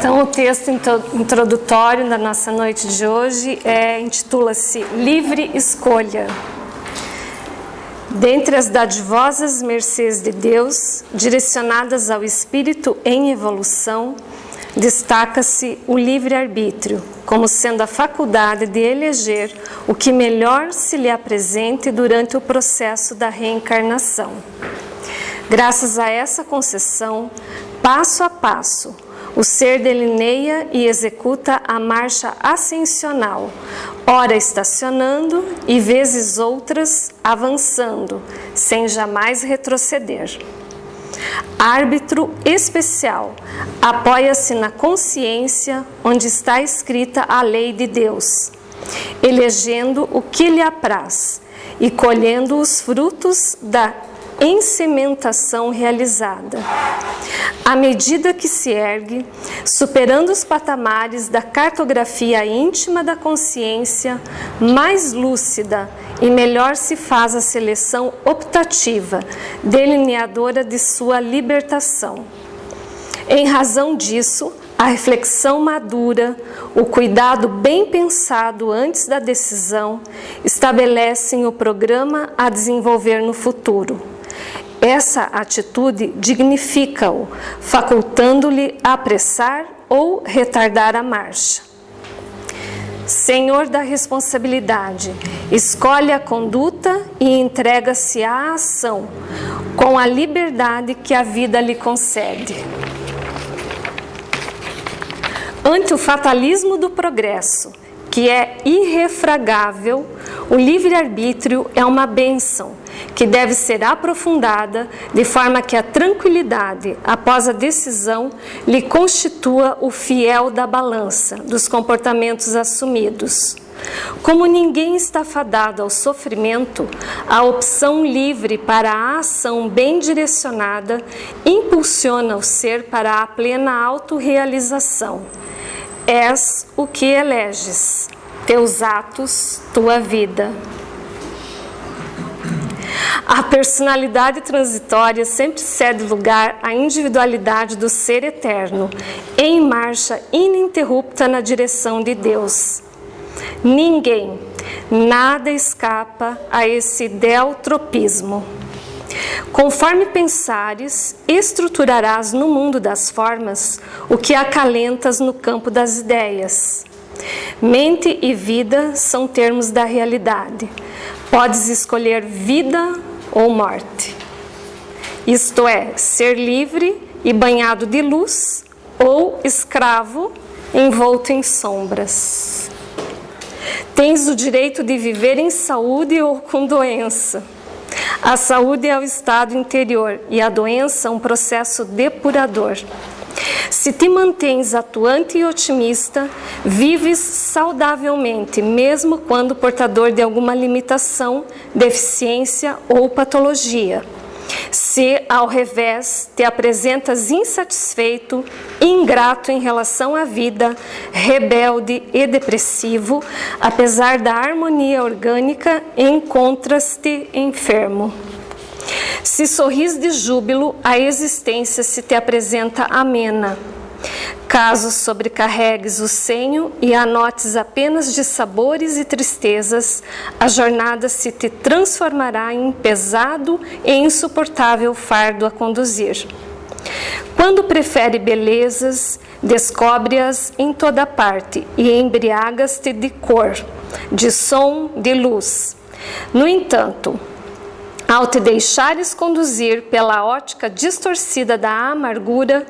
Então, o texto introdutório da nossa noite de hoje intitula-se Livre Escolha. Dentre as dadivosas mercês de Deus, direcionadas ao espírito em evolução, destaca-se o livre-arbítrio, como sendo a faculdade de eleger o que melhor se lhe apresente durante o processo da reencarnação. Graças a essa concessão, passo a passo, o ser delineia e executa a marcha ascensional, ora estacionando e vezes outras avançando, sem jamais retroceder. Árbitro especial, apoia-se na consciência onde está escrita a lei de Deus, elegendo o que lhe apraz e colhendo os frutos da ensementação realizada. À medida que se ergue, superando os patamares da cartografia íntima da consciência, mais lúcida e melhor se faz a seleção optativa, delineadora de sua libertação. Em razão disso, a reflexão madura, o cuidado bem pensado antes da decisão, estabelecem o programa a desenvolver no futuro. Essa atitude dignifica-o, facultando-lhe apressar ou retardar a marcha. Senhor da responsabilidade, escolhe a conduta e entrega-se à ação, com a liberdade que a vida lhe concede. Ante o fatalismo do progresso, que é irrefragável, o livre-arbítrio é uma bênção que deve ser aprofundada de forma que a tranquilidade após a decisão lhe constitua o fiel da balança dos comportamentos assumidos. Como ninguém está fadado ao sofrimento, a opção livre para a ação bem direcionada impulsiona o ser para a plena autorrealização. És o que eleges, teus atos, tua vida. A personalidade transitória sempre cede lugar à individualidade do ser eterno, em marcha ininterrupta na direção de Deus. Ninguém, nada escapa a esse deltropismo. Conforme pensares, estruturarás no mundo das formas o que acalentas no campo das ideias. Mente e vida são termos da realidade. Podes escolher vida ou morte. Isto é, ser livre e banhado de luz ou escravo envolto em sombras. Tens o direito de viver em saúde ou com doença. A saúde é o estado interior e a doença um processo depurador. Se te mantens atuante e otimista, vives saudavelmente, mesmo quando portador de alguma limitação, deficiência ou patologia. Se, ao revés, te apresentas insatisfeito, ingrato em relação à vida, rebelde e depressivo, apesar da harmonia orgânica, encontras-te enfermo. Se sorris de júbilo, a existência se te apresenta amena. Caso sobrecarregues o senho e anotes apenas de sabores e tristezas, a jornada se te transformará em pesado e insuportável fardo a conduzir. Quando prefere belezas, descobre-as em toda parte e embriagas-te de cor, de som, de luz. No entanto, ao te deixares conduzir pela ótica distorcida da amargura,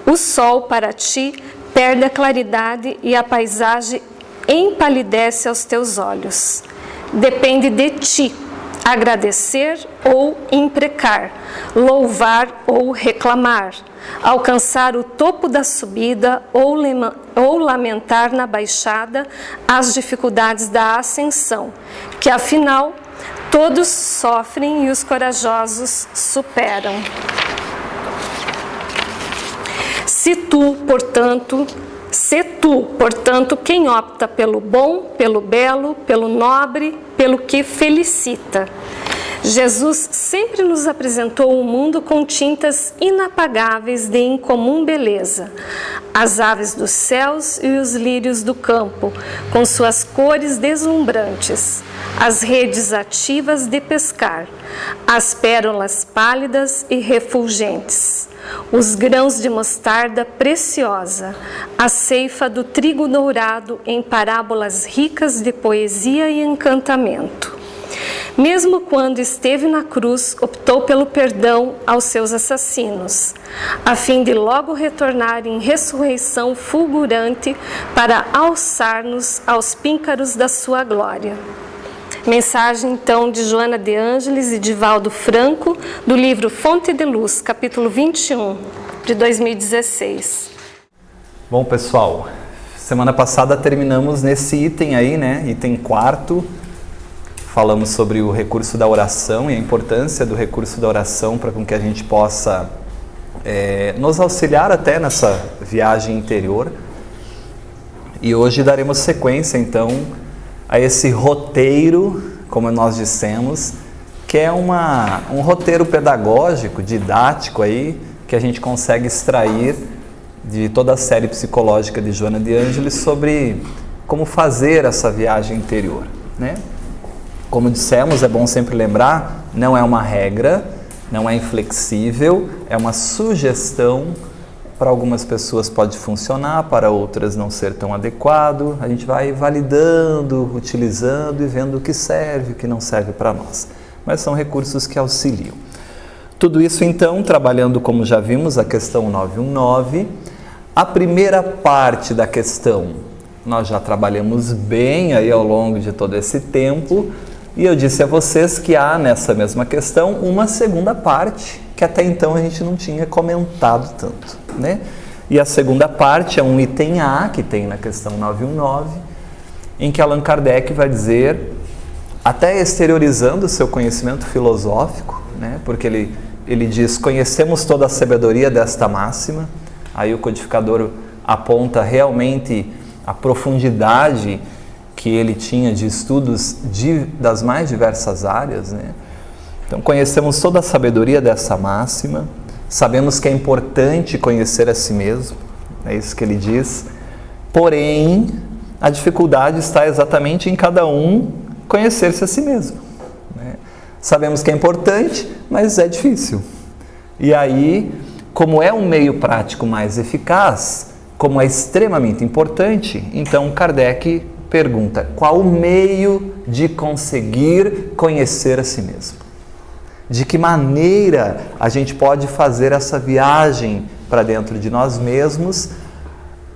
o sol para ti perde a claridade e a paisagem empalidece aos teus olhos. Depende de ti agradecer ou imprecar, louvar ou reclamar, alcançar o topo da subida ou lamentar na baixada as dificuldades da ascensão, que afinal todos sofrem e os corajosos superam. Se tu, portanto, quem opta pelo bom, pelo belo, pelo nobre, pelo que felicita. Jesus sempre nos apresentou um mundo com tintas inapagáveis de incomum beleza. As aves dos céus e os lírios do campo, com suas cores deslumbrantes. As redes ativas de pescar, as pérolas pálidas e refulgentes. Os grãos de mostarda preciosa, a ceifa do trigo dourado em parábolas ricas de poesia e encantamento. Mesmo quando esteve na cruz, optou pelo perdão aos seus assassinos, a fim de logo retornar em ressurreição fulgurante para alçar-nos aos píncaros da sua glória. Mensagem, então, de Joana de Ângeles e de Valdo Franco, do livro Fonte de Luz, capítulo 21, de 2016. Bom, pessoal, semana passada terminamos nesse item aí, né? Item 4. Falamos sobre o recurso da oração e a importância do recurso da oração para com que a gente possa nos auxiliar até nessa viagem interior. E hoje daremos sequência, então, a esse roteiro, como nós dissemos, que é um roteiro pedagógico, didático aí, que a gente consegue extrair de toda a série psicológica de Joana de Ângeles sobre como fazer essa viagem interior, né? Como dissemos, é bom sempre lembrar, não é uma regra, não é inflexível, é uma sugestão. Para algumas pessoas pode funcionar, para outras não ser tão adequado. A gente vai validando, utilizando e vendo o que serve, o que não serve para nós. Mas são recursos que auxiliam. Tudo isso então, trabalhando como já vimos, a questão 919. A primeira parte da questão nós já trabalhamos bem aí ao longo de todo esse tempo. E eu disse a vocês que há nessa mesma questão uma segunda parte, que até então a gente não tinha comentado tanto, né? E a segunda parte é um item A, que tem na questão 919, em que Allan Kardec vai dizer, até exteriorizando o seu conhecimento filosófico, né? Porque ele diz, conhecemos toda a sabedoria desta máxima, aí o codificador aponta realmente a profundidade que ele tinha de estudos das mais diversas áreas, né? Então, conhecemos toda a sabedoria dessa máxima, sabemos que é importante conhecer a si mesmo, é isso que ele diz, porém, a dificuldade está exatamente em cada um conhecer-se a si mesmo, né? Sabemos que é importante, mas é difícil. E aí, como é um meio prático mais eficaz, como é extremamente importante, então Kardec pergunta, qual o meio de conseguir conhecer a si mesmo? De que maneira a gente pode fazer essa viagem para dentro de nós mesmos,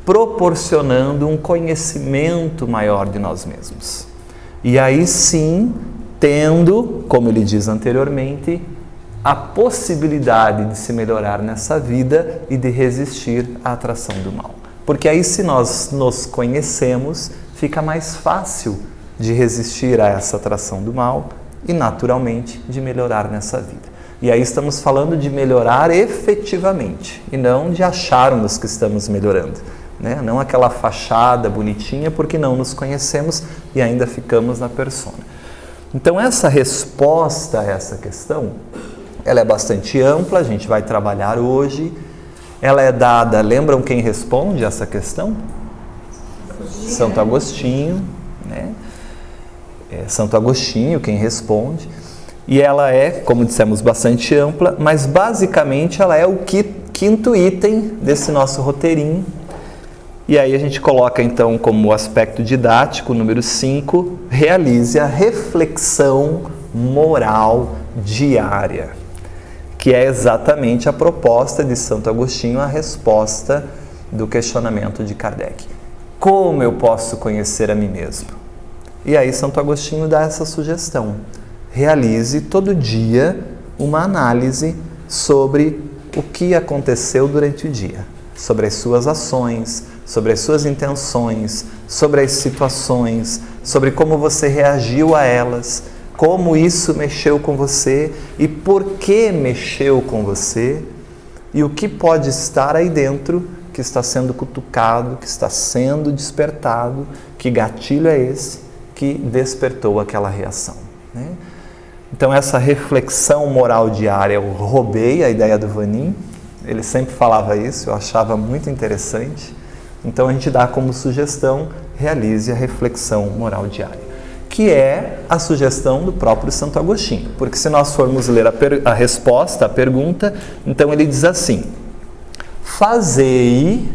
proporcionando um conhecimento maior de nós mesmos? E aí sim, tendo, como ele diz anteriormente, a possibilidade de se melhorar nessa vida e de resistir à atração do mal. Porque aí, se nós nos conhecemos, fica mais fácil de resistir a essa atração do mal e, naturalmente, de melhorar nessa vida. E aí estamos falando de melhorar efetivamente e não de acharmos que estamos melhorando, né? Não aquela fachada bonitinha porque não nos conhecemos e ainda ficamos na persona. Então, essa resposta a essa questão, ela é bastante ampla, a gente vai trabalhar hoje. Ela é dada, lembram quem responde essa questão? Santo Agostinho, né? É Santo Agostinho quem responde. E ela é, como dissemos, bastante ampla, mas basicamente ela é o quinto item desse nosso roteirinho. E aí a gente coloca então como aspecto didático, número 5, realize a reflexão moral diária, que é exatamente a proposta de Santo Agostinho, a resposta do questionamento de Kardec. Como eu posso conhecer a mim mesmo? E aí Santo Agostinho dá essa sugestão. Realize todo dia uma análise sobre o que aconteceu durante o dia, sobre as suas ações, sobre as suas intenções, sobre as situações, sobre como você reagiu a elas, como isso mexeu com você e por que mexeu com você e o que pode estar aí dentro que está sendo cutucado, que está sendo despertado, que gatilho é esse que despertou aquela reação, né? Então essa reflexão moral diária, eu roubei a ideia do Vanin, ele sempre falava isso, eu achava muito interessante. Então a gente dá como sugestão, realize a reflexão moral diária, que é a sugestão do próprio Santo Agostinho. Porque se nós formos ler a resposta à pergunta, então ele diz assim: fazei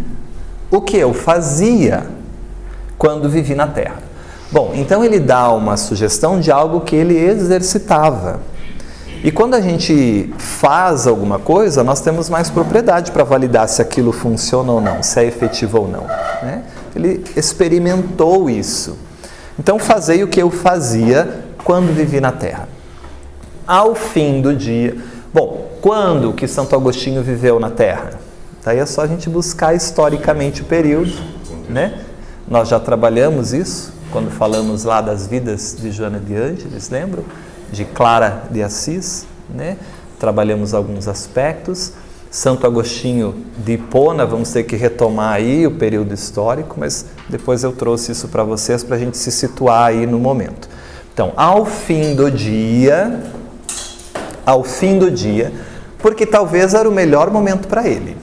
o que eu fazia quando vivi na Terra. Bom, então ele dá uma sugestão de algo que ele exercitava. E quando a gente faz alguma coisa, nós temos mais propriedade para validar se aquilo funciona ou não, se é efetivo ou não, né? Ele experimentou isso. Então, fazei o que eu fazia quando vivi na Terra. Ao fim do dia... Bom, quando que Santo Agostinho viveu na Terra? Daí é só a gente buscar historicamente o período, né? Nós já trabalhamos isso, quando falamos lá das vidas de Joana de Ângeles, lembram? De Clara de Assis, né? Trabalhamos alguns aspectos. Santo Agostinho de Hipona, vamos ter que retomar aí o período histórico, mas depois eu trouxe isso para vocês para a gente se situar aí no momento. Então, ao fim do dia, porque talvez era o melhor momento para ele.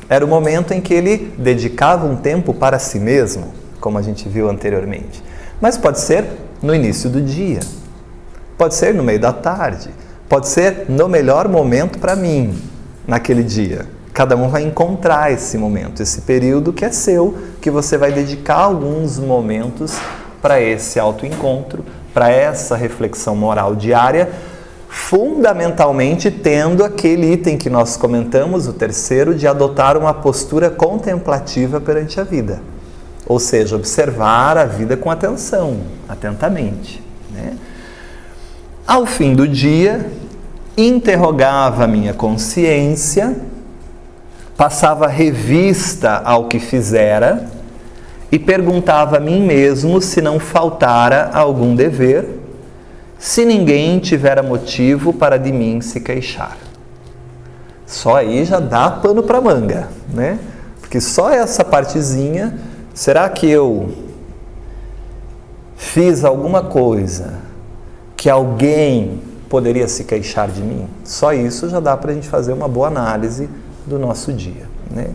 Era o momento em que ele dedicava um tempo para si mesmo, como a gente viu anteriormente. Mas pode ser no início do dia. Pode ser no meio da tarde, pode ser no melhor momento para mim, naquele dia. Cada um vai encontrar esse momento, esse período que é seu, que você vai dedicar alguns momentos para esse autoencontro, para essa reflexão moral diária, fundamentalmente tendo aquele item que nós comentamos, o terceiro, de adotar uma postura contemplativa perante a vida. Ou seja, observar a vida com atenção, atentamente, né? Ao fim do dia, interrogava a minha consciência, passava revista ao que fizera e perguntava a mim mesmo se não faltara algum dever, se ninguém tivera motivo para de mim se queixar. Só aí já dá pano para manga, né? Porque só essa partezinha, será que eu fiz alguma coisa que alguém poderia se queixar de mim? Só isso já dá para a gente fazer uma boa análise do nosso dia, né?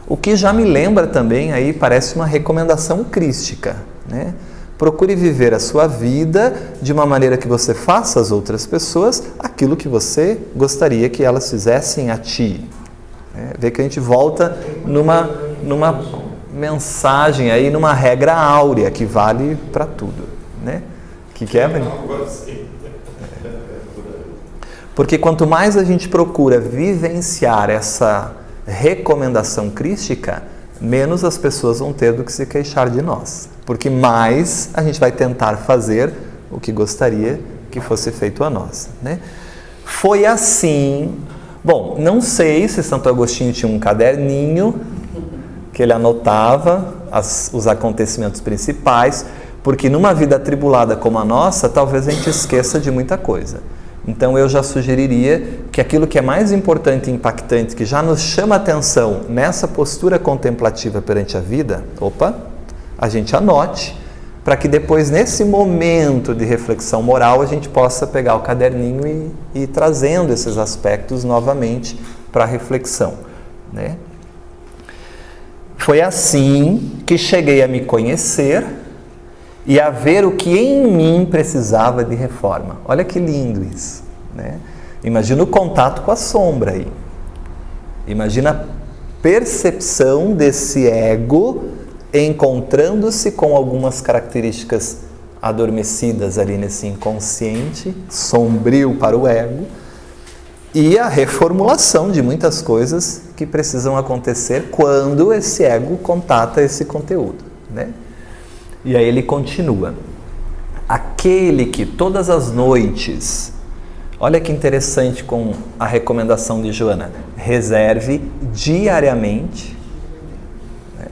O que já me lembra também, aí parece uma recomendação crística, né? Procure viver a sua vida de uma maneira que você faça às outras pessoas aquilo que você gostaria que elas fizessem a ti. Vê que a gente volta numa mensagem aí, numa regra áurea que vale para tudo, né? Que é, Vani? Porque quanto mais a gente procura vivenciar essa recomendação crística, menos as pessoas vão ter do que se queixar de nós. Porque mais a gente vai tentar fazer o que gostaria que fosse feito a nós, né? Foi assim... Bom, não sei se Santo Agostinho tinha um caderninho que ele anotava os acontecimentos principais, porque numa vida atribulada como a nossa, talvez a gente esqueça de muita coisa. Então eu já sugeriria que aquilo que é mais importante e impactante, que já nos chama a atenção nessa postura contemplativa perante a vida, a gente anote, para que depois, nesse momento de reflexão moral, a gente possa pegar o caderninho e ir trazendo esses aspectos novamente para a reflexão, né? Foi assim que cheguei a me conhecer e a ver o que em mim precisava de reforma. Olha que lindo isso, né? Imagina o contato com a sombra aí. Imagina a percepção desse ego encontrando-se com algumas características adormecidas ali nesse inconsciente, sombrio para o ego, e a reformulação de muitas coisas que precisam acontecer quando esse ego contata esse conteúdo, né? E aí ele continua: aquele que todas as noites, olha que interessante com a recomendação de Joana, reserve diariamente, né?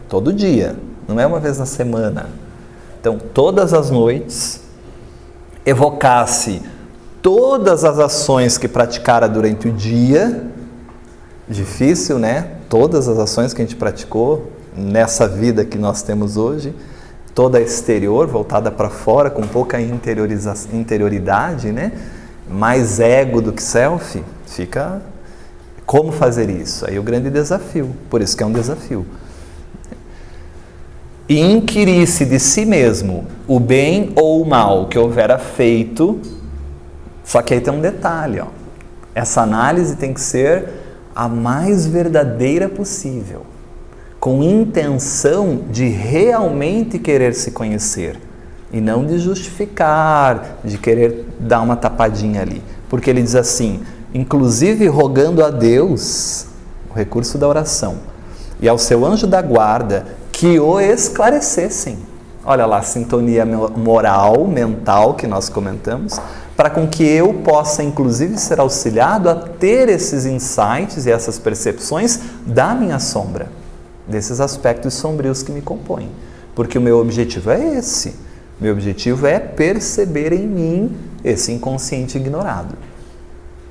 Todo dia, não é uma vez na semana. Então, todas as noites, evocasse todas as ações que praticara durante o dia. Difícil, né? Todas as ações que a gente praticou nessa vida que nós temos hoje. toda exterior, voltada para fora, com pouca interioridade, né? Mais ego do que self, fica... Como fazer isso? Aí o grande desafio, por isso que é um desafio. E inquirir-se de si mesmo o bem ou o mal que houvera feito, só que aí tem um detalhe, ó. Essa análise tem que ser a mais verdadeira possível, com intenção de realmente querer se conhecer e não de justificar, de querer dar uma tapadinha ali. Porque ele diz assim, inclusive rogando a Deus, o recurso da oração, e ao seu anjo da guarda, que o esclarecessem. Olha lá, a sintonia moral, mental que nós comentamos, para com que eu possa, inclusive, ser auxiliado a ter esses insights e essas percepções da minha sombra, desses aspectos sombrios que me compõem. Porque o meu objetivo é esse. Meu objetivo é perceber em mim esse inconsciente ignorado.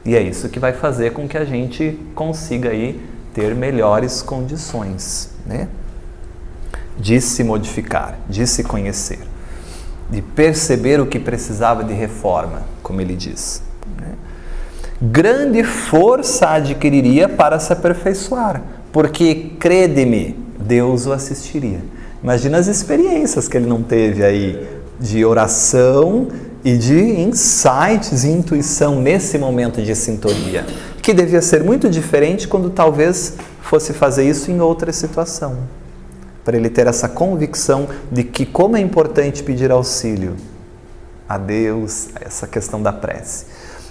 E é isso que vai fazer com que a gente consiga aí ter melhores condições, né? De se modificar, de se conhecer, de perceber o que precisava de reforma, como ele diz. Grande força adquiriria para se aperfeiçoar, porque, crede-me, Deus o assistiria. Imagina as experiências que ele não teve aí de oração e de insights e intuição nesse momento de sintonia, que devia ser muito diferente quando talvez fosse fazer isso em outra situação. Para ele ter essa convicção de que como é importante pedir auxílio a Deus, essa questão da prece.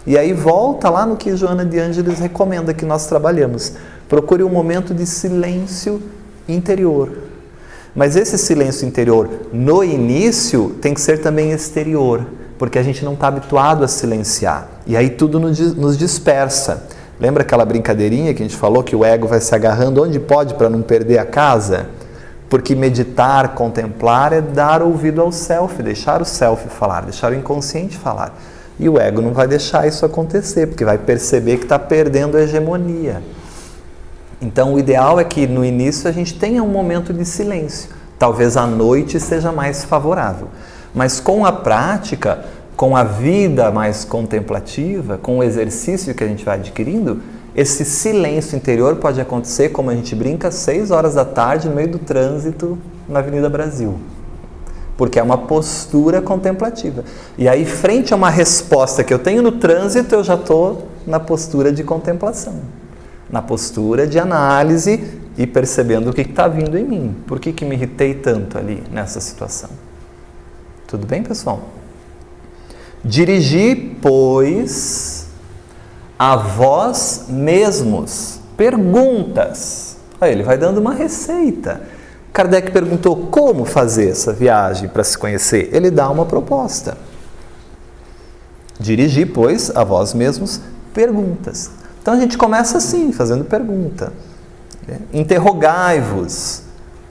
E aí volta lá no que Joana de Ângeles recomenda que nós trabalhamos. Procure um momento de silêncio interior. Mas esse silêncio interior, no início, tem que ser também exterior, porque a gente não está habituado a silenciar. E aí tudo nos dispersa. Lembra aquela brincadeirinha que a gente falou que o ego vai se agarrando onde pode para não perder a casa? Porque meditar, contemplar é dar ouvido ao self, deixar o self falar, deixar o inconsciente falar. E o ego não vai deixar isso acontecer, porque vai perceber que está perdendo a hegemonia. Então o ideal é que no início a gente tenha um momento de silêncio. Talvez à noite seja mais favorável. Mas com a prática, com a vida mais contemplativa, com o exercício que a gente vai adquirindo, esse silêncio interior pode acontecer, como a gente brinca, 6 horas da tarde no meio do trânsito na Avenida Brasil. Porque é uma postura contemplativa. E aí, frente a uma resposta que eu tenho no trânsito, eu já estou na postura de contemplação. Na postura de análise e percebendo o que está vindo em mim. Por que me irritei tanto ali nessa situação? Tudo bem, pessoal? Dirigi, pois, a vós mesmos perguntas. Aí ele vai dando uma receita. Kardec perguntou como fazer essa viagem para se conhecer. Ele dá uma proposta. Dirigi, pois, a vós mesmos perguntas. Então a gente começa assim, fazendo pergunta. Interrogai-vos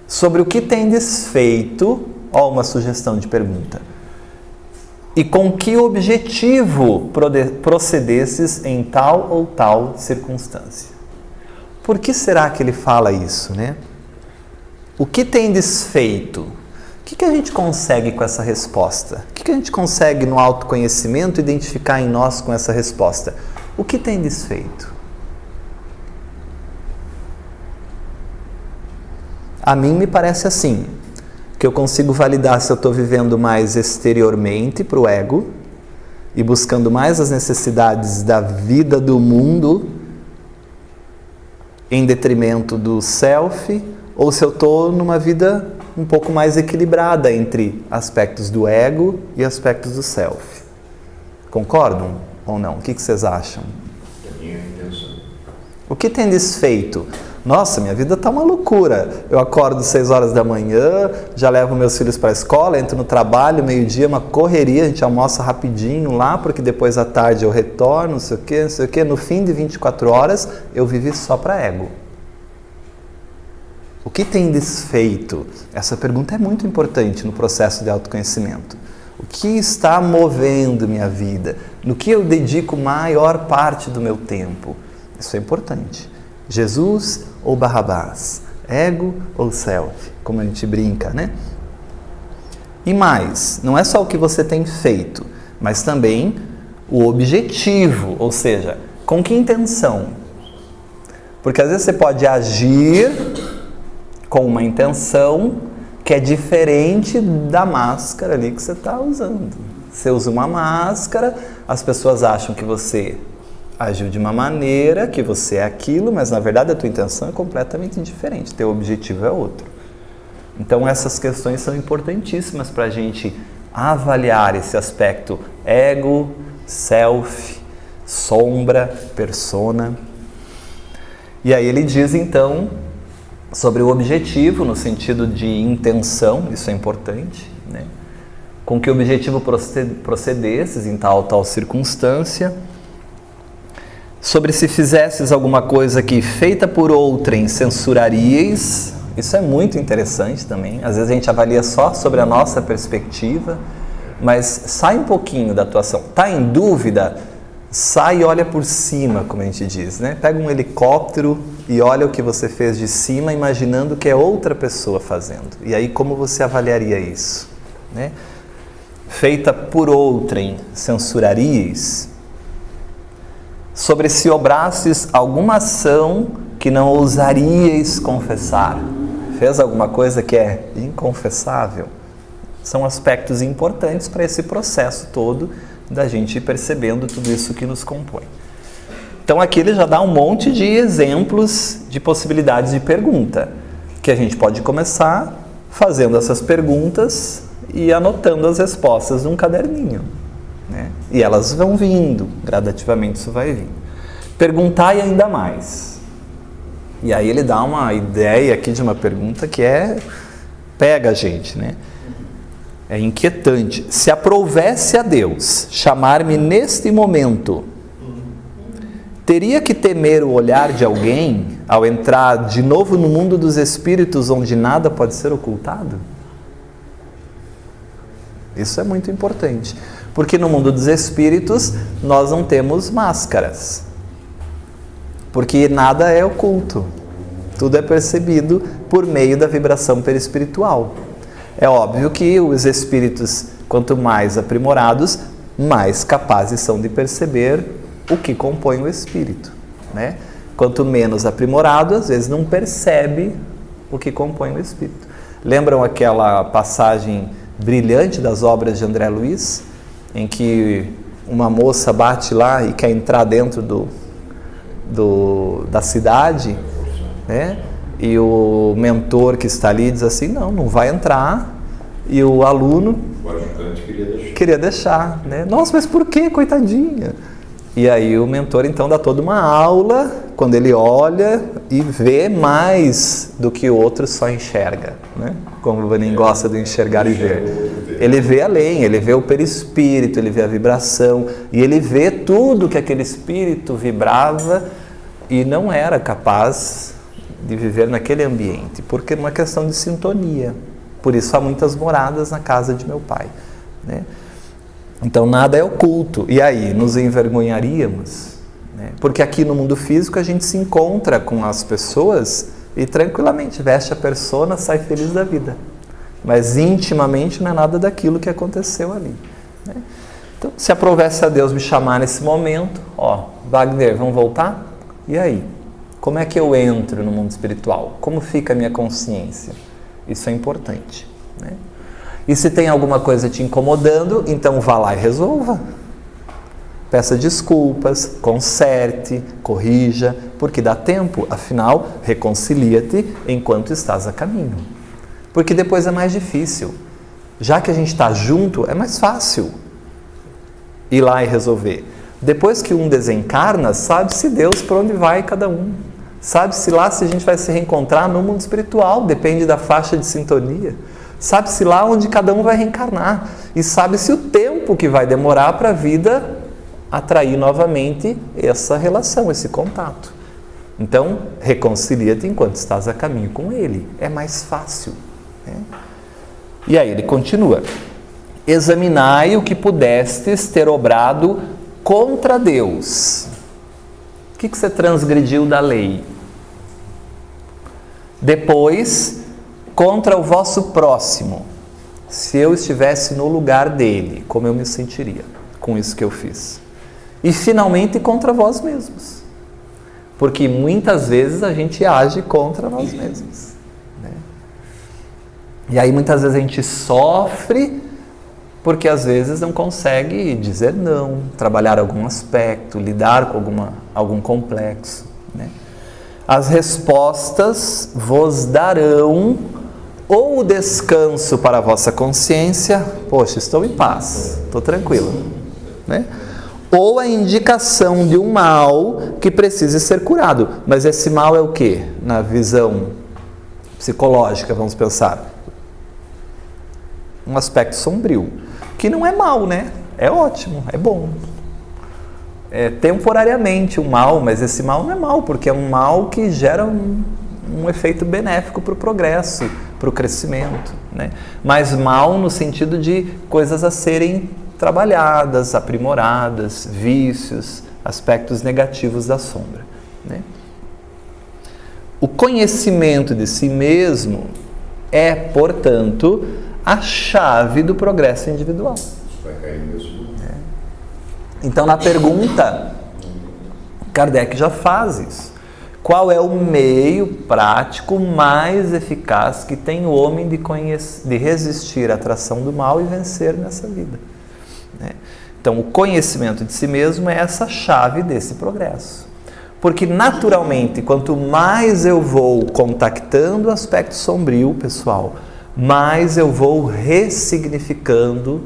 sobre o que tendes feito. Ó, uma sugestão de pergunta. E com que objetivo procedesses em tal ou tal circunstância? Por que será que ele fala isso, né? O que tendes feito? O que a gente consegue com essa resposta? O que a gente consegue no autoconhecimento identificar em nós com essa resposta? O que tendes feito? A mim me parece assim, que eu consigo validar se eu estou vivendo mais exteriormente para o ego e buscando mais as necessidades da vida do mundo em detrimento do self, ou se eu estou numa vida um pouco mais equilibrada entre aspectos do ego e aspectos do self. Concordam ou não? O que vocês acham? O que tendes feito? Nossa, minha vida está uma loucura. Eu acordo 6 horas da manhã, já levo meus filhos para a escola, entro no trabalho, meio-dia, uma correria, a gente almoça rapidinho lá, porque depois à tarde eu retorno, não sei o quê. No fim de 24 horas, eu vivi só para ego. O que tendes feito? Essa pergunta é muito importante no processo de autoconhecimento. O que está movendo minha vida? No que eu dedico maior parte do meu tempo? Isso é importante. Jesus ou Barrabás? Ego ou self? Como a gente brinca, né? E mais, não é só o que você tem feito, mas também o objetivo, ou seja, com que intenção? Porque às vezes você pode agir com uma intenção que é diferente da máscara ali que você está usando. Você usa uma máscara, as pessoas acham que você agiu de uma maneira, que você é aquilo, mas na verdade a tua intenção é completamente diferente, teu objetivo é outro. Então essas questões são importantíssimas para a gente avaliar esse aspecto ego, self, sombra, persona. E aí ele diz então sobre o objetivo no sentido de intenção, isso é importante, né? Com que objetivo procedesses em tal circunstância, sobre se fizesses alguma coisa que feita por outrem censuraríeis. Isso é muito interessante também. Às vezes a gente avalia só sobre a nossa perspectiva, mas sai um pouquinho da atuação. Está em dúvida? Sai e olha por cima, como a gente diz, né? Pega um helicóptero e olha o que você fez de cima, imaginando que é outra pessoa fazendo. E aí como você avaliaria isso, né? Feita por outrem censuraríeis? Sobre se obrasses alguma ação que não ousaríeis confessar. Fez alguma coisa que é inconfessável? São aspectos importantes para esse processo todo da gente ir percebendo tudo isso que nos compõe. Então aqui ele já dá um monte de exemplos de possibilidades de pergunta, que a gente pode começar fazendo essas perguntas e anotando as respostas num caderninho, né? E elas vão vindo, gradativamente isso vai vindo. Perguntai ainda mais. E aí ele dá uma ideia aqui de uma pergunta que pega a gente, né? É inquietante. Se aprovesse a Deus chamar-me neste momento, teria que temer o olhar de alguém ao entrar de novo no mundo dos espíritos onde nada pode ser ocultado? Isso é muito importante, porque no mundo dos espíritos nós não temos máscaras, porque nada é oculto, tudo é percebido por meio da vibração perispiritual. É óbvio que os espíritos, quanto mais aprimorados, mais capazes são de perceber o que compõe o espírito, né? Quanto menos aprimorado, às vezes não percebe o que compõe o espírito. Lembram aquela passagem brilhante das obras de André Luiz, em que uma moça bate lá e quer entrar dentro da cidade, né? E o mentor que está ali diz assim, não vai entrar, e o aluno queria deixar, né? Nossa, mas por que, coitadinha? E aí o mentor então dá toda uma aula, quando ele olha e vê mais do que o outro só enxerga, né? Como o Vanin gosta de enxergar e ver. Ele vê além, ele vê o perispírito, ele vê a vibração, e ele vê tudo que aquele espírito vibrava e não era capaz de viver naquele ambiente, porque é uma questão de sintonia. Por isso há muitas moradas na casa de meu pai, né? Então nada é oculto. E aí, nos envergonharíamos, né? Porque aqui no mundo físico a gente se encontra com as pessoas e tranquilamente veste a persona, sai feliz da vida. Mas intimamente não é nada daquilo que aconteceu ali, né? Então, se aprovesse a Deus me chamar nesse momento, Wagner, vamos voltar? E aí? Como é que eu entro no mundo espiritual? Como fica a minha consciência? Isso é importante, né? E se tem alguma coisa te incomodando, então vá lá e resolva. Peça desculpas, conserte, corrija, porque dá tempo, afinal, reconcilia-te enquanto estás a caminho. Porque depois é mais difícil. Já que a gente está junto, é mais fácil ir lá e resolver. Depois que um desencarna, sabe-se Deus por onde vai cada um. Sabe-se lá se a gente vai se reencontrar no mundo espiritual, depende da faixa de sintonia. Sabe-se lá onde cada um vai reencarnar. E sabe-se o tempo que vai demorar para a vida atrair novamente essa relação, esse contato. Então, reconcilia-te enquanto estás a caminho com Ele. É mais fácil, né? E aí ele continua. Examinai o que pudestes ter obrado contra Deus. O que você transgrediu da lei? Depois, contra o vosso próximo, Se eu estivesse no lugar dele, como eu me sentiria com isso que eu fiz? E finalmente contra vós mesmos. Porque muitas vezes a gente age contra nós mesmos, né? E aí muitas vezes a gente sofre porque às vezes não consegue dizer não, trabalhar algum aspecto, lidar com algum complexo, né? As respostas vos darão ou o descanso para a vossa consciência, poxa, estou em paz, estou tranquilo, né? Ou a indicação de um mal que precise ser curado. Mas esse mal é o quê? Na visão psicológica, vamos pensar. Um aspecto sombrio, que não é mal, né? É ótimo, é bom. É temporariamente um mal, mas esse mal não é mal, porque é um mal que gera um efeito benéfico para o progresso, para o crescimento, né? Mas mal no sentido de coisas a serem trabalhadas, aprimoradas, vícios, aspectos negativos da sombra, né? O conhecimento de si mesmo é, portanto, a chave do progresso individual. Então, na pergunta, Kardec já faz isso. Qual é o meio prático mais eficaz que tem o homem de resistir à atração do mal e vencer nessa vida? Então, o conhecimento de si mesmo é essa chave desse progresso. Porque, naturalmente, quanto mais eu vou contactando o aspecto sombrio, pessoal, mais eu vou ressignificando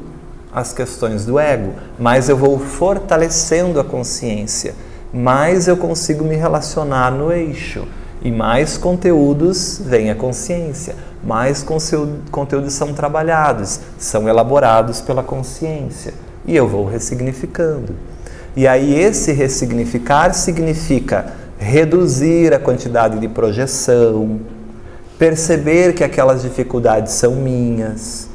as questões do ego, mais eu vou fortalecendo a consciência, mais eu consigo me relacionar no eixo e mais conteúdos vem a consciência, mais conteúdos são trabalhados, são elaborados pela consciência e eu vou ressignificando. E aí esse ressignificar significa reduzir a quantidade de projeção, perceber que aquelas dificuldades são minhas,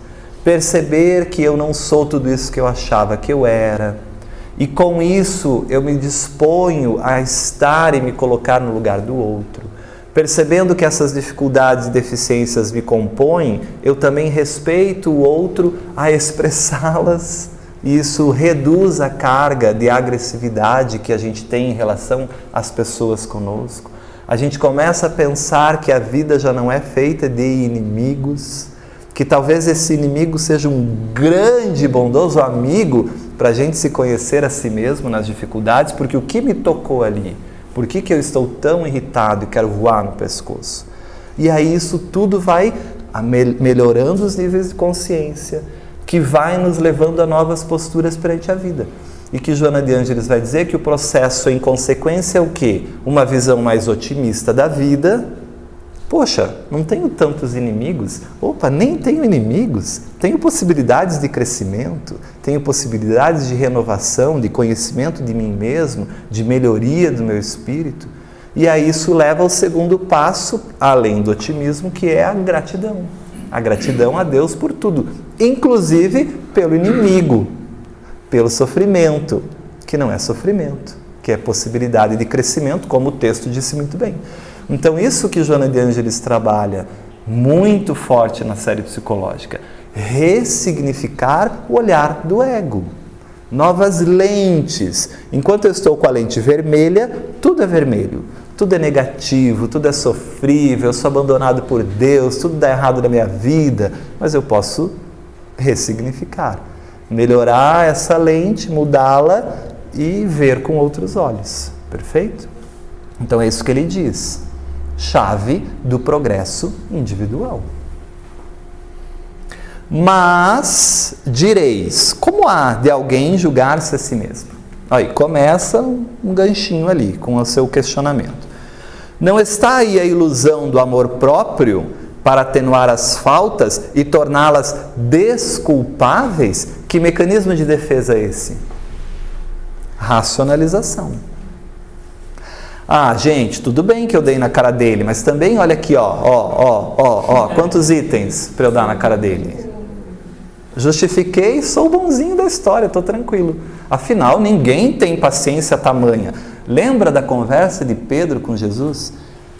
perceber que eu não sou tudo isso que eu achava que eu era, e com isso eu me disponho a estar e me colocar no lugar do outro. Percebendo que essas dificuldades e deficiências me compõem, eu também respeito o outro a expressá-las, e isso reduz a carga de agressividade que a gente tem em relação às pessoas conosco. A gente começa a pensar que a vida já não é feita de inimigos, que talvez esse inimigo seja um grande e bondoso amigo para a gente se conhecer a si mesmo nas dificuldades, porque o que me tocou ali? Por que eu estou tão irritado e quero voar no pescoço? E aí isso tudo vai melhorando os níveis de consciência, que vai nos levando a novas posturas perante a vida. E que Joana de Ângeles vai dizer que o processo em consequência é o quê? Uma visão mais otimista da vida. Poxa, não tenho tantos inimigos. Opa, nem tenho inimigos. Tenho possibilidades de crescimento, tenho possibilidades de renovação, de conhecimento de mim mesmo, de melhoria do meu espírito. E aí isso leva ao segundo passo, além do otimismo, que é a gratidão. A gratidão a Deus por tudo, inclusive pelo inimigo, pelo sofrimento, que não é sofrimento, que é possibilidade de crescimento, como o texto disse muito bem. Então, isso que Joana de Ângeles trabalha muito forte na série psicológica, ressignificar o olhar do ego, novas lentes. Enquanto eu estou com a lente vermelha, tudo é vermelho, tudo é negativo, tudo é sofrível, eu sou abandonado por Deus, tudo dá errado na minha vida, mas eu posso ressignificar, melhorar essa lente, mudá-la e ver com outros olhos. Perfeito? Então é isso que ele diz. Chave do progresso individual. Mas direis, como há de alguém julgar-se a si mesmo? Aí começa um ganchinho ali com o seu questionamento. Não está aí a ilusão do amor próprio para atenuar as faltas e torná-las desculpáveis? Que mecanismo de defesa é esse? Racionalização. Ah, gente, tudo bem que eu dei na cara dele, mas também olha aqui, ó, quantos itens para eu dar na cara dele? Justifiquei, sou o bonzinho da história, estou tranquilo. Afinal, ninguém tem paciência tamanha. Lembra da conversa de Pedro com Jesus?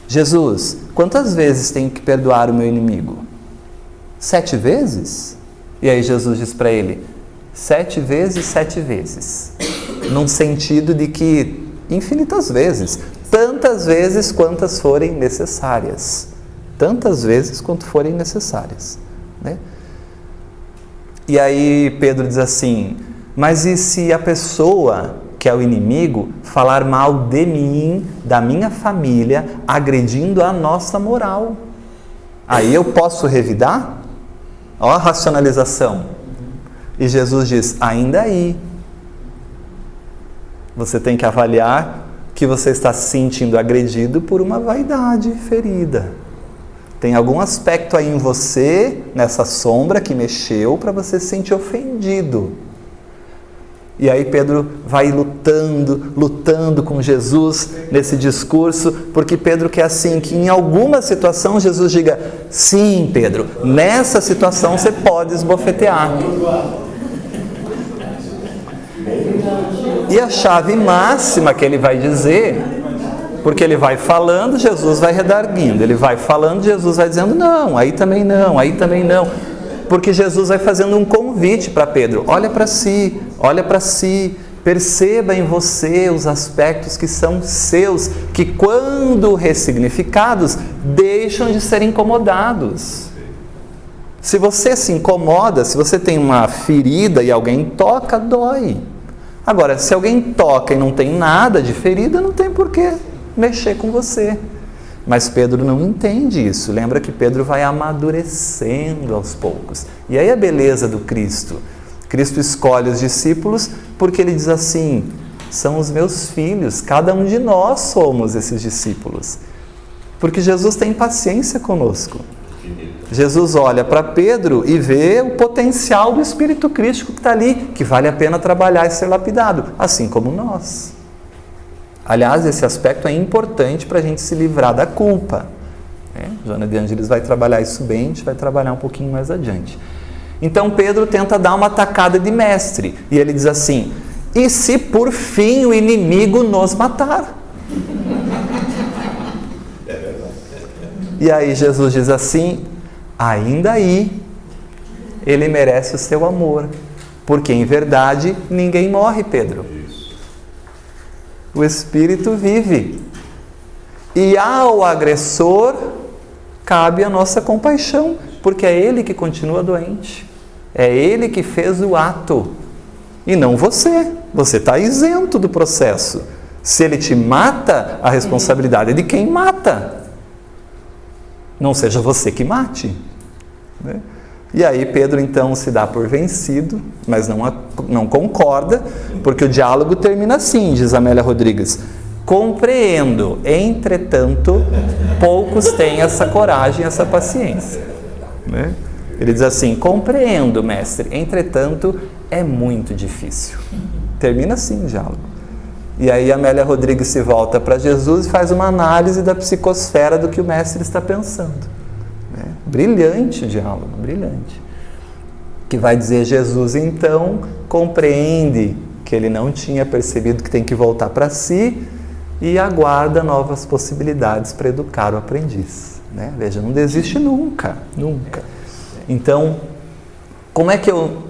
Jesus, quantas vezes tenho que perdoar o meu inimigo? 7 vezes? E aí Jesus diz para ele, 7 vezes, 7 vezes. Num sentido de que infinitas vezes, tantas vezes quantas forem necessárias. Tantas vezes quanto forem necessárias, né? E aí Pedro diz assim, mas e se a pessoa que é o inimigo falar mal de mim, da minha família, agredindo a nossa moral? Aí eu posso revidar? Olha a racionalização. E Jesus diz, ainda aí, você tem que avaliar que você está se sentindo agredido por uma vaidade ferida. Tem algum aspecto aí em você, nessa sombra que mexeu, para você se sentir ofendido. E aí Pedro vai lutando com Jesus nesse discurso, porque Pedro quer assim, que em alguma situação Jesus diga, sim Pedro, nessa situação você pode esbofetear. E a chave máxima que ele vai dizer, porque ele vai falando, Jesus vai redarguindo, ele vai falando, Jesus vai dizendo, não, aí também não, aí também não. Porque Jesus vai fazendo um convite para Pedro, olha para si, perceba em você os aspectos que são seus, que quando ressignificados, deixam de ser incomodados. Se você se incomoda, se você tem uma ferida e alguém toca, dói. Agora, se alguém toca e não tem nada de ferida, não tem por que mexer com você. Mas Pedro não entende isso. Lembra que Pedro vai amadurecendo aos poucos. E aí a beleza do Cristo. Cristo escolhe os discípulos porque ele diz assim, são os meus filhos, cada um de nós somos esses discípulos. Porque Jesus tem paciência conosco. Jesus olha para Pedro e vê o potencial do Espírito Crístico que está ali, que vale a pena trabalhar e ser lapidado, assim como nós. Aliás, esse aspecto é importante para a gente se livrar da culpa. Joana de Ângeles vai trabalhar isso bem, a gente vai trabalhar um pouquinho mais adiante. Então Pedro tenta dar uma tacada de mestre, e ele diz assim, e se por fim o inimigo nos matar? E aí Jesus diz assim, ainda aí ele merece o seu amor, porque em verdade ninguém morre, Pedro. O Espírito vive. E ao agressor cabe a nossa compaixão, porque é ele que continua doente. É ele que fez o ato. E não você. Você está isento do processo. Se ele te mata, a responsabilidade é de quem mata. Não seja você que mate. Né? E aí Pedro então se dá por vencido, mas não concorda, porque o diálogo termina assim, diz Amélia Rodrigues, compreendo, entretanto, poucos têm essa coragem, essa paciência. Né? Ele diz assim, compreendo, mestre, entretanto, é muito difícil. Termina assim o diálogo. E aí Amélia Rodrigues se volta para Jesus e faz uma análise da psicosfera do que o mestre está pensando. Brilhante o diálogo, brilhante. Que vai dizer, Jesus então compreende que ele não tinha percebido que tem que voltar para si e aguarda novas possibilidades para educar o aprendiz. Né? Veja, não desiste nunca, nunca. Então, como é que eu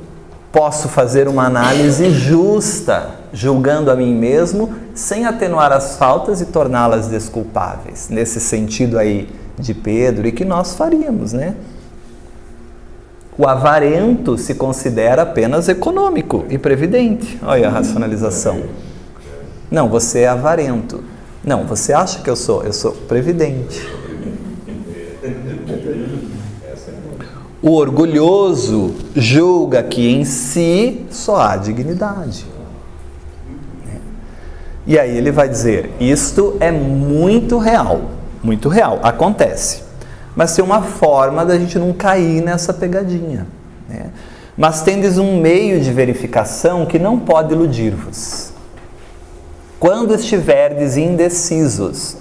posso fazer uma análise justa, julgando a mim mesmo, sem atenuar as faltas e torná-las desculpáveis? Nesse sentido aí de Pedro, e que nós faríamos, né? O avarento se considera apenas econômico e previdente. Olha a racionalização. Não, você é avarento. Não, você acha que eu sou previdente. O orgulhoso julga que em si só há dignidade. E aí ele vai dizer, isto é muito real, acontece. Mas tem uma forma da gente não cair nessa pegadinha. Né? Mas tendes um meio de verificação que não pode iludir-vos. Quando estiverdes indecisos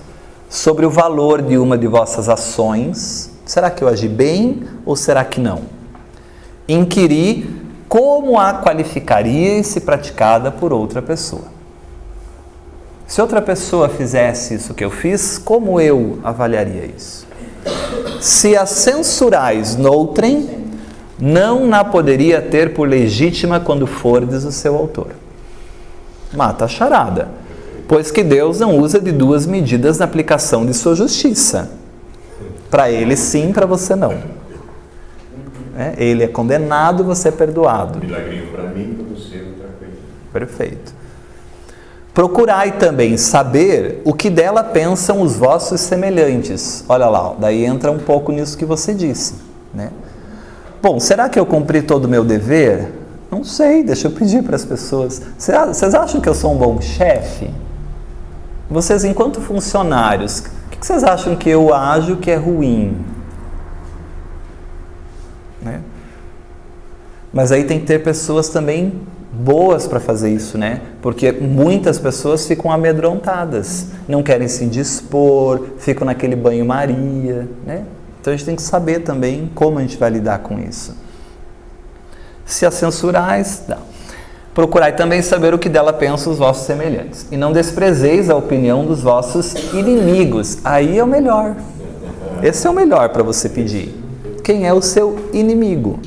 sobre o valor de uma de vossas ações, será que eu agi bem ou será que não? Inquiri como a qualificaria se praticada por outra pessoa. Se outra pessoa fizesse isso que eu fiz, como eu avaliaria isso? Se a censurais noutrem, não na poderia ter por legítima quando fordes o seu autor. Mata a charada. Pois que Deus não usa de duas medidas na aplicação de sua justiça. Para ele sim, para você não. Ele é condenado, você é perdoado. Milagrinho para mim, para você, outra coisa. Perfeito. Procurai também saber o que dela pensam os vossos semelhantes. Olha lá, daí entra um pouco nisso que você disse, né? Bom, será que eu cumpri todo o meu dever? Não sei, deixa eu pedir para as pessoas. Vocês acham que eu sou um bom chefe? Vocês, enquanto funcionários, o que vocês acham que eu ajo que é ruim? Né? Mas aí tem que ter pessoas também boas para fazer isso, né? Porque muitas pessoas ficam amedrontadas, não querem se dispor, ficam naquele banho-maria, né? Então a gente tem que saber também como a gente vai lidar com isso. Se a censurais, não. Procurai também saber o que dela pensam os vossos semelhantes. E não desprezeis a opinião dos vossos inimigos. Aí é o melhor. Esse é o melhor para você pedir. Quem é o seu inimigo?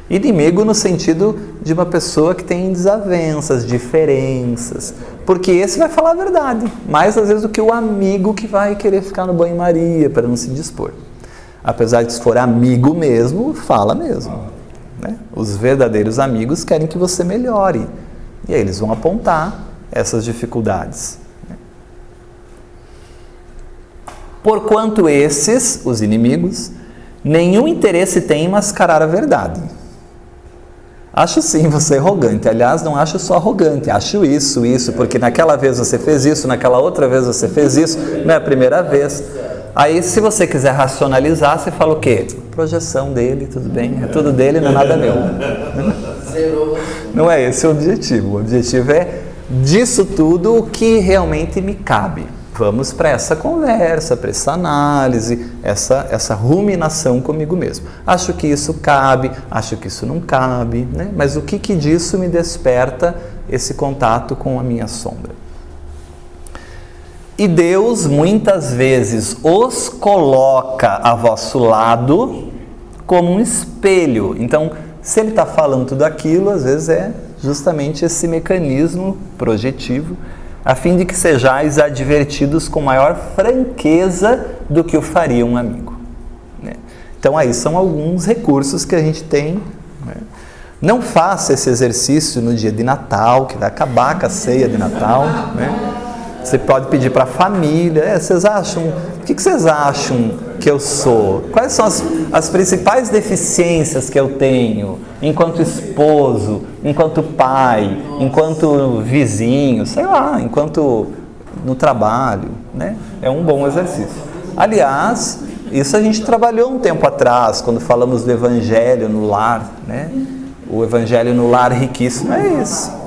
Inimigo no sentido de uma pessoa que tem desavenças, diferenças. Porque esse vai falar a verdade. Mais às vezes do que o amigo que vai querer ficar no banho-maria para não se dispor. Apesar de se for amigo mesmo, fala mesmo. Né? Os verdadeiros amigos querem que você melhore. E aí eles vão apontar essas dificuldades. Porquanto esses, os inimigos, nenhum interesse têm em mascarar a verdade. Acho sim você arrogante. Aliás, não acho só arrogante. Acho isso, porque naquela vez você fez isso, naquela outra vez você fez isso, não é a primeira vez. Aí, se você quiser racionalizar, você fala o quê? Projeção dele, tudo bem, é tudo dele, não é nada meu. Não é esse o objetivo. O objetivo é disso tudo o que realmente me cabe. Vamos para essa conversa, para essa análise, essa ruminação comigo mesmo. Acho que isso cabe, acho que isso não cabe, né? Mas o que disso me desperta esse contato com a minha sombra? E Deus muitas vezes os coloca a vosso lado como um espelho. Então, se ele está falando tudo aquilo, às vezes é justamente esse mecanismo projetivo, a fim de que sejais advertidos com maior franqueza do que o faria um amigo. Né? Então, aí são alguns recursos que a gente tem. Né? Não faça esse exercício no dia de Natal, que vai acabar com a ceia de Natal, né? Você pode pedir para a família, vocês acham, o que vocês acham que eu sou? Quais são as principais deficiências que eu tenho enquanto esposo, enquanto pai, enquanto vizinho, sei lá, enquanto no trabalho, né? É um bom exercício. Aliás, isso a gente trabalhou um tempo atrás, quando falamos do Evangelho no lar, né? O Evangelho no lar riquíssimo é isso.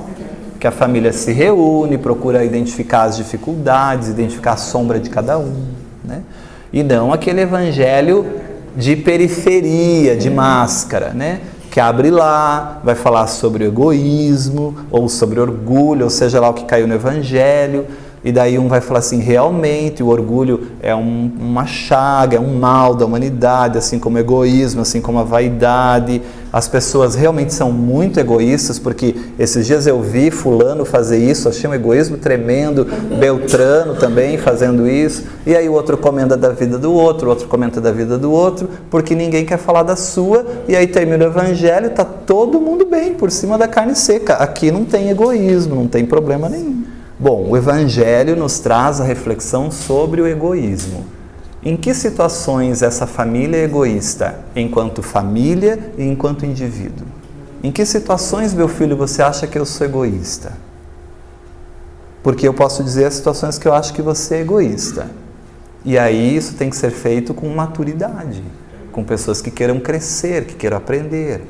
Que a família se reúne, procura identificar as dificuldades, identificar a sombra de cada um, né? E não aquele evangelho de periferia, de máscara, né? Que abre lá, vai falar sobre o egoísmo, ou sobre orgulho, ou seja lá o que caiu no evangelho, e daí um vai falar assim, realmente o orgulho é uma chaga, é um mal da humanidade, assim como o egoísmo, assim como a vaidade. As pessoas realmente são muito egoístas, porque esses dias eu vi fulano fazer isso, achei um egoísmo tremendo, Beltrano também fazendo isso, e aí o outro comenta da vida do outro, o outro comenta da vida do outro, porque ninguém quer falar da sua, e aí termina o evangelho, está todo mundo bem, por cima da carne seca. Aqui não tem egoísmo, não tem problema nenhum. Bom, o Evangelho nos traz a reflexão sobre o egoísmo. Em que situações essa família é egoísta? Enquanto família e enquanto indivíduo. Em que situações, meu filho, você acha que eu sou egoísta? Porque eu posso dizer as situações que eu acho que você é egoísta. E aí isso tem que ser feito com maturidade, com pessoas que queiram crescer, que queiram aprender.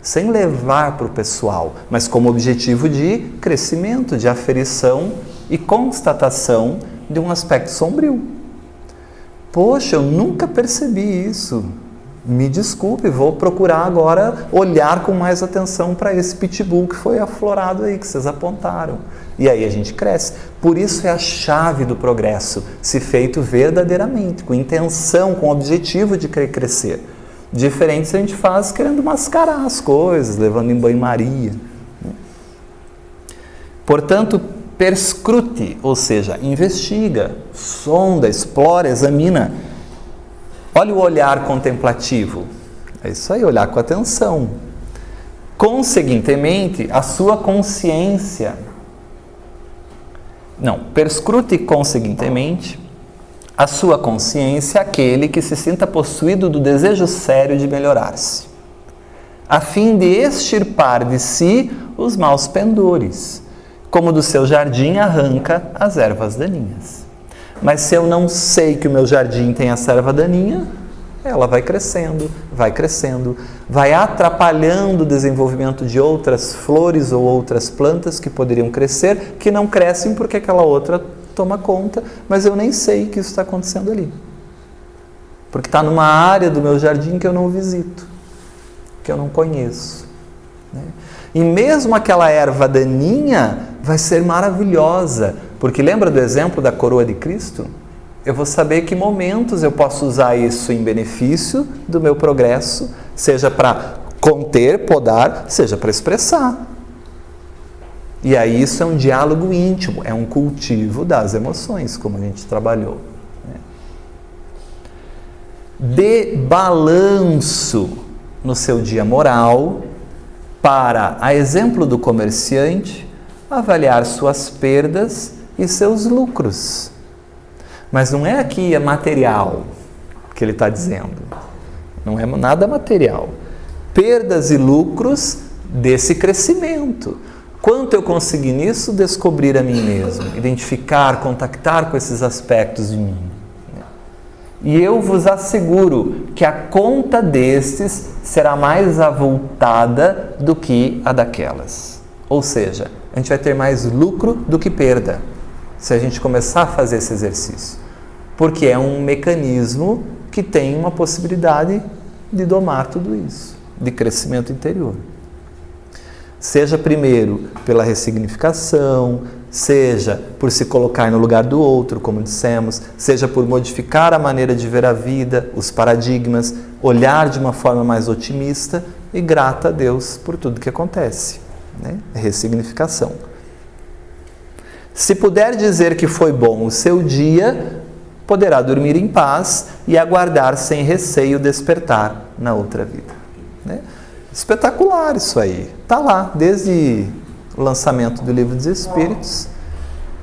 Sem levar para o pessoal, mas como objetivo de crescimento, de aferição e constatação de um aspecto sombrio. Poxa, eu nunca percebi isso. Me desculpe, vou procurar agora olhar com mais atenção para esse pitbull que foi aflorado aí, que vocês apontaram. E aí a gente cresce. Por isso é a chave do progresso, se feito verdadeiramente, com intenção, com objetivo de querer crescer. Diferente se a gente faz querendo mascarar as coisas, levando em banho-maria. Portanto, perscrute, ou seja, investiga, sonda, explora, examina. Olha o olhar contemplativo. É isso aí, olhar com atenção. Conseguintemente, a sua consciência. Não, perscrute conseguintemente a sua consciência aquele que se sinta possuído do desejo sério de melhorar-se, a fim de extirpar de si os maus pendores, como do seu jardim arranca as ervas daninhas. Mas se eu não sei que o meu jardim tem essa erva daninha, ela vai crescendo, vai atrapalhando o desenvolvimento de outras flores ou outras plantas que poderiam crescer, que não crescem porque aquela outra toma conta, mas eu nem sei que isso está acontecendo ali. Porque está numa área do meu jardim que eu não visito, que eu não conheço. Né? E mesmo aquela erva daninha vai ser maravilhosa, porque lembra do exemplo da coroa de Cristo? Eu vou saber que momentos eu posso usar isso em benefício do meu progresso, seja para conter, podar, seja para expressar. E aí isso é um diálogo íntimo, é um cultivo das emoções, como a gente trabalhou. Dê balanço no seu dia moral para, a exemplo do comerciante, avaliar suas perdas e seus lucros. Mas não é aqui material que ele está dizendo. Não é nada material. Perdas e lucros desse crescimento. Quanto eu consegui nisso descobrir a mim mesmo, identificar, contactar com esses aspectos de mim. E eu vos asseguro que a conta destes será mais avultada do que a daquelas. Ou seja, a gente vai ter mais lucro do que perda, se a gente começar a fazer esse exercício. Porque é um mecanismo que tem uma possibilidade de domar tudo isso, de crescimento interior. Seja primeiro pela ressignificação, seja por se colocar no lugar do outro, como dissemos, seja por modificar a maneira de ver a vida, os paradigmas, olhar de uma forma mais otimista e grata a Deus por tudo que acontece. Né? Ressignificação. Se puder dizer que foi bom o seu dia, poderá dormir em paz e aguardar sem receio despertar na outra vida. Né? Espetacular isso aí. Está lá, desde o lançamento do Livro dos Espíritos,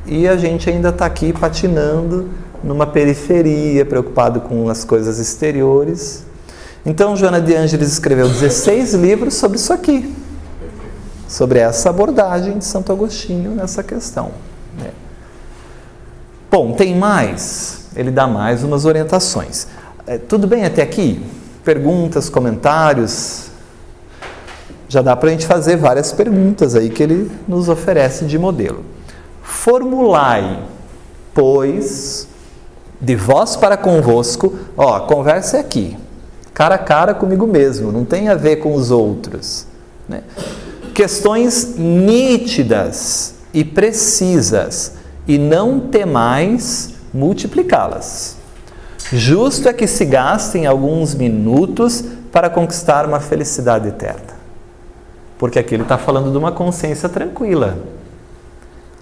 e a gente ainda está aqui patinando numa periferia, preocupado com as coisas exteriores. Então, Joana de Ângeles escreveu 16 livros sobre isso aqui, sobre essa abordagem de Santo Agostinho nessa questão. Né? Bom, tem mais? Ele dá mais umas orientações. Tudo bem até aqui? Perguntas, comentários? Já dá para a gente fazer várias perguntas aí que ele nos oferece de modelo. Formulai, pois, de vós para convosco, a conversa é aqui, cara a cara comigo mesmo, não tem a ver com os outros. Né? Questões nítidas e precisas, e não temais multiplicá-las. Justo é que se gastem alguns minutos para conquistar uma felicidade eterna. Porque aqui ele está falando de uma consciência tranquila.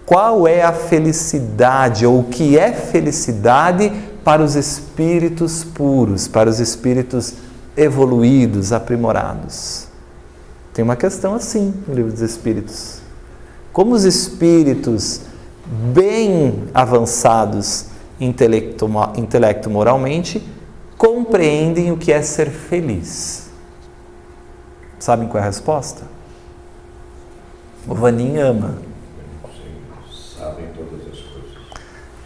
Qual é a felicidade, ou o que é felicidade para os espíritos puros, para os espíritos evoluídos, aprimorados? Tem uma questão assim no Livro dos Espíritos. Como os espíritos bem avançados intelecto moralmente compreendem o que é ser feliz? Sabem qual é a resposta? O Vanin ama. Sabem todas as coisas.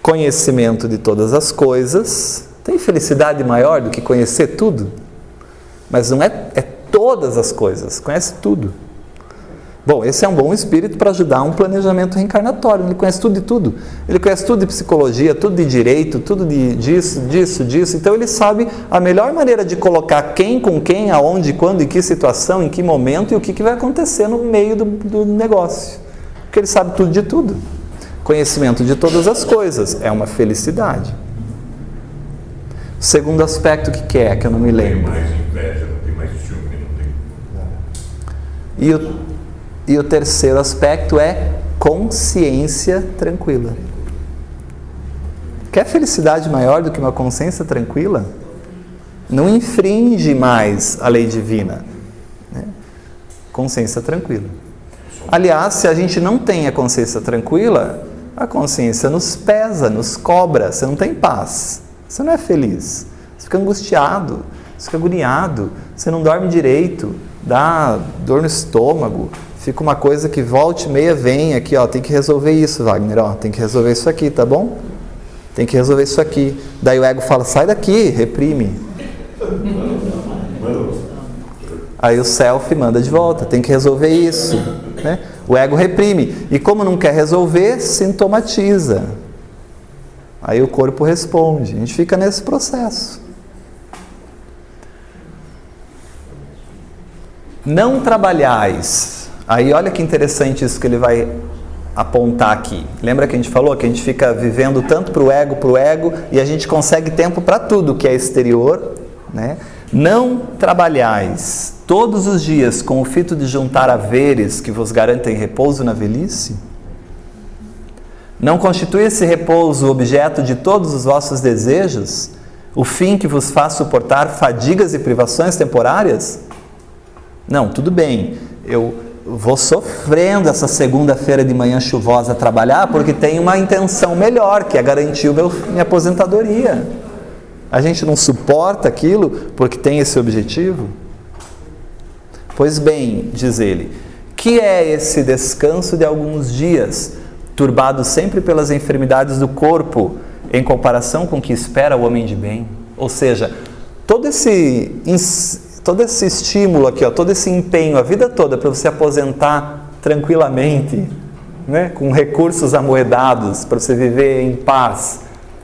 Conhecimento de todas as coisas. Tem felicidade maior do que conhecer tudo? Mas não é todas as coisas, conhece tudo. Bom, esse é um bom espírito para ajudar um planejamento reencarnatório. Ele conhece tudo de tudo. Ele conhece tudo de psicologia, tudo de direito, tudo disso. Então ele sabe a melhor maneira de colocar quem com quem, aonde, quando, em que situação, em que momento e o que vai acontecer no meio do negócio. Porque ele sabe tudo de tudo. Conhecimento de todas as coisas é uma felicidade. O segundo aspecto que é, que eu não me lembro. Mais inveja. E o terceiro aspecto é consciência tranquila. Quer felicidade maior do que uma consciência tranquila? Não infringe mais a lei divina. Né? Consciência tranquila. Aliás, se a gente não tem a consciência tranquila, a consciência nos pesa, nos cobra, você não tem paz, você não é feliz, você fica angustiado, você fica agoniado, você não dorme direito, dá dor no estômago, fica uma coisa que volta e meia vem aqui, ó, tem que resolver isso, Wagner, ó, tem que resolver isso aqui, tá bom? Tem que resolver isso aqui. Daí o ego fala, sai daqui, reprime. Aí o self manda de volta, tem que resolver isso. Né? O ego reprime. E como não quer resolver, sintomatiza. Aí o corpo responde. A gente fica nesse processo. Não trabalhais. Aí olha que interessante isso que ele vai apontar aqui. Lembra que a gente falou que a gente fica vivendo tanto para o ego, e a gente consegue tempo para tudo que é exterior, né? Não trabalhais todos os dias com o fito de juntar haveres que vos garantem repouso na velhice? Não constitui esse repouso o objeto de todos os vossos desejos, o fim que vos faz suportar fadigas e privações temporárias? Não, tudo bem, eu vou sofrendo essa segunda-feira de manhã chuvosa a trabalhar porque tem uma intenção melhor, que é garantir minha aposentadoria. A gente não suporta aquilo porque tem esse objetivo? Pois bem, diz ele, que é esse descanso de alguns dias, turbado sempre pelas enfermidades do corpo, em comparação com o que espera o homem de bem? Ou seja, todo esse estímulo aqui, ó, todo esse empenho, a vida toda para você aposentar tranquilamente, né, com recursos amoedados, para você viver em paz.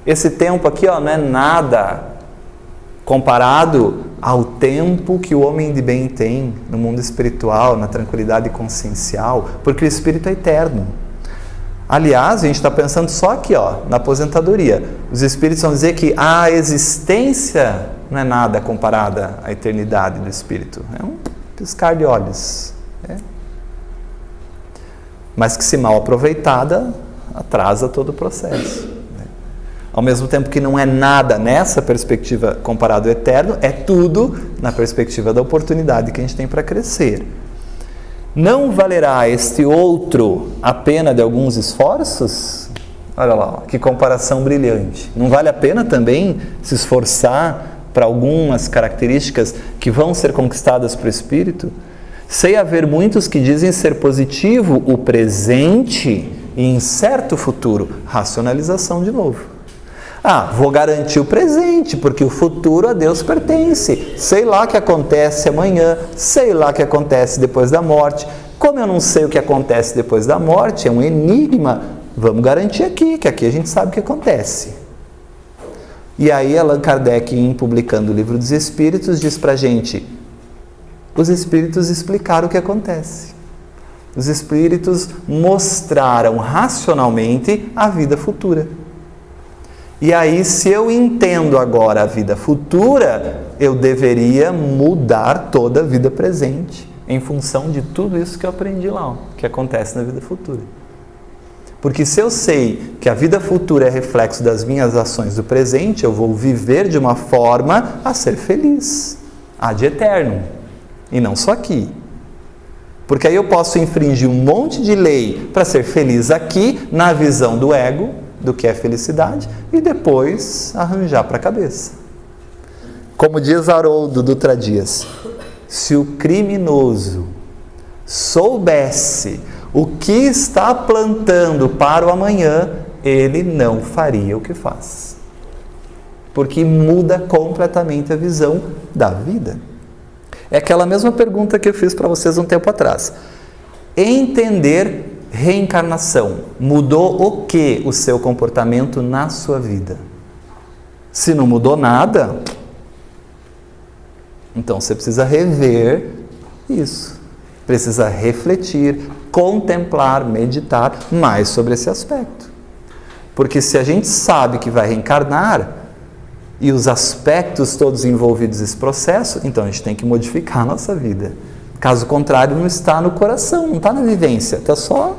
Esse tempo aqui, ó, não é nada comparado ao tempo que o homem de bem tem no mundo espiritual, na tranquilidade consciencial, porque o espírito é eterno. Aliás, a gente está pensando só aqui, ó, na aposentadoria. Os espíritos vão dizer que a existência não é nada comparada à eternidade do espírito. É um piscar de olhos. Né? Mas que, se mal aproveitada, atrasa todo o processo. Né? Ao mesmo tempo que não é nada nessa perspectiva comparado ao eterno, é tudo na perspectiva da oportunidade que a gente tem para crescer. Não valerá este outro a pena de alguns esforços? Olha lá, ó, que comparação brilhante. Não vale a pena também se esforçar para algumas características que vão ser conquistadas para o espírito? Sei haver muitos que dizem ser positivo o presente e incerto futuro. Racionalização de novo. Ah, vou garantir o presente, porque o futuro a Deus pertence. Sei lá o que acontece amanhã, sei lá o que acontece depois da morte. Como eu não sei o que acontece depois da morte, é um enigma, vamos garantir aqui, que aqui a gente sabe o que acontece. E aí Allan Kardec, em publicando o Livro dos Espíritos, diz pra gente, os espíritos explicaram o que acontece. Os espíritos mostraram racionalmente a vida futura. E aí, se eu entendo agora a vida futura, eu deveria mudar toda a vida presente, em função de tudo isso que eu aprendi lá, que acontece na vida futura. Porque se eu sei que a vida futura é reflexo das minhas ações do presente, eu vou viver de uma forma a ser feliz, ad eterno, e não só aqui. Porque aí eu posso infringir um monte de lei para ser feliz aqui, na visão do ego, do que é felicidade, e depois arranjar para a cabeça. Como diz Haroldo Dutra Dias, se o criminoso soubesse o que está plantando para o amanhã, ele não faria o que faz. Porque muda completamente a visão da vida. É aquela mesma pergunta que eu fiz para vocês um tempo atrás. Entender reencarnação mudou o que o seu comportamento na sua vida? Se não mudou nada, então você precisa rever isso. Precisa refletir, contemplar, meditar mais sobre esse aspecto. Porque se a gente sabe que vai reencarnar e os aspectos todos envolvidos nesse processo, então a gente tem que modificar a nossa vida. Caso contrário, não está no coração, não está na vivência, está só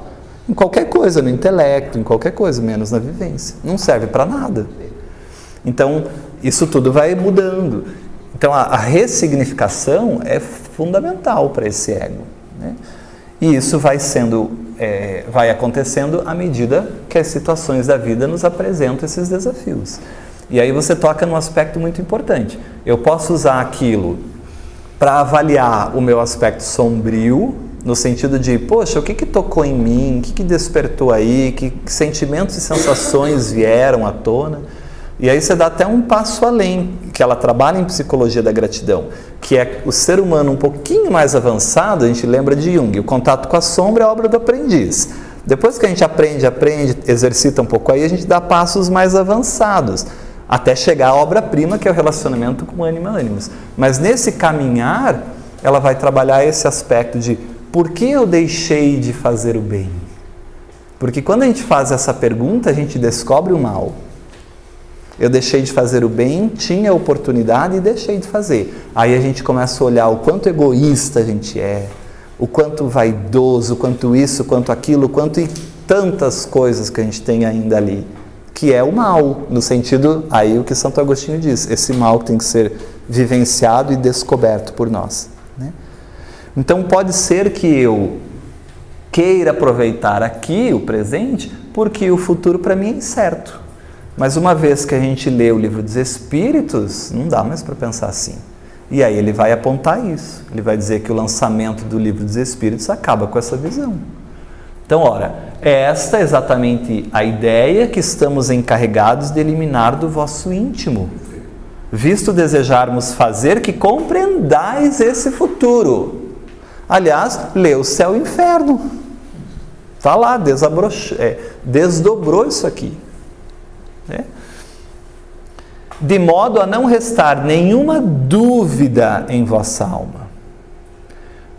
em qualquer coisa, no intelecto, em qualquer coisa, menos na vivência. Não serve para nada. Então, isso tudo vai mudando. Então, a ressignificação é fundamental para esse ego, né? E isso vai acontecendo à medida que as situações da vida nos apresentam esses desafios. E aí você toca num aspecto muito importante. Eu posso usar aquilo para avaliar o meu aspecto sombrio, no sentido de, poxa, o que tocou em mim, o que despertou aí, que sentimentos e sensações vieram à tona. E aí você dá até um passo além, que ela trabalha em psicologia da gratidão, que é o ser humano um pouquinho mais avançado. A gente lembra de Jung, o contato com a sombra é a obra do aprendiz. Depois que a gente aprende, exercita um pouco aí, a gente dá passos mais avançados, até chegar à obra-prima, que é o relacionamento com o ânima animus. Mas nesse caminhar, ela vai trabalhar esse aspecto de por que eu deixei de fazer o bem? Porque quando a gente faz essa pergunta, a gente descobre o mal. Eu deixei de fazer o bem, tinha a oportunidade e deixei de fazer. Aí a gente começa a olhar o quanto egoísta a gente é, o quanto vaidoso, o quanto isso, o quanto aquilo, o quanto e tantas coisas que a gente tem ainda ali, que é o mal, no sentido, aí o que Santo Agostinho diz, esse mal que tem que ser vivenciado e descoberto por nós, né? Então pode ser que eu queira aproveitar aqui o presente, porque o futuro para mim é incerto. Mas uma vez que a gente lê o Livro dos Espíritos, não dá mais para pensar assim. E aí ele vai apontar isso. Ele vai dizer que o lançamento do Livro dos Espíritos acaba com essa visão. Então, ora, esta é exatamente a ideia que estamos encarregados de eliminar do vosso íntimo, visto desejarmos fazer que compreendais esse futuro. Aliás, lê o Céu e o Inferno. Está lá, desdobrou isso aqui. De modo a não restar nenhuma dúvida em vossa alma.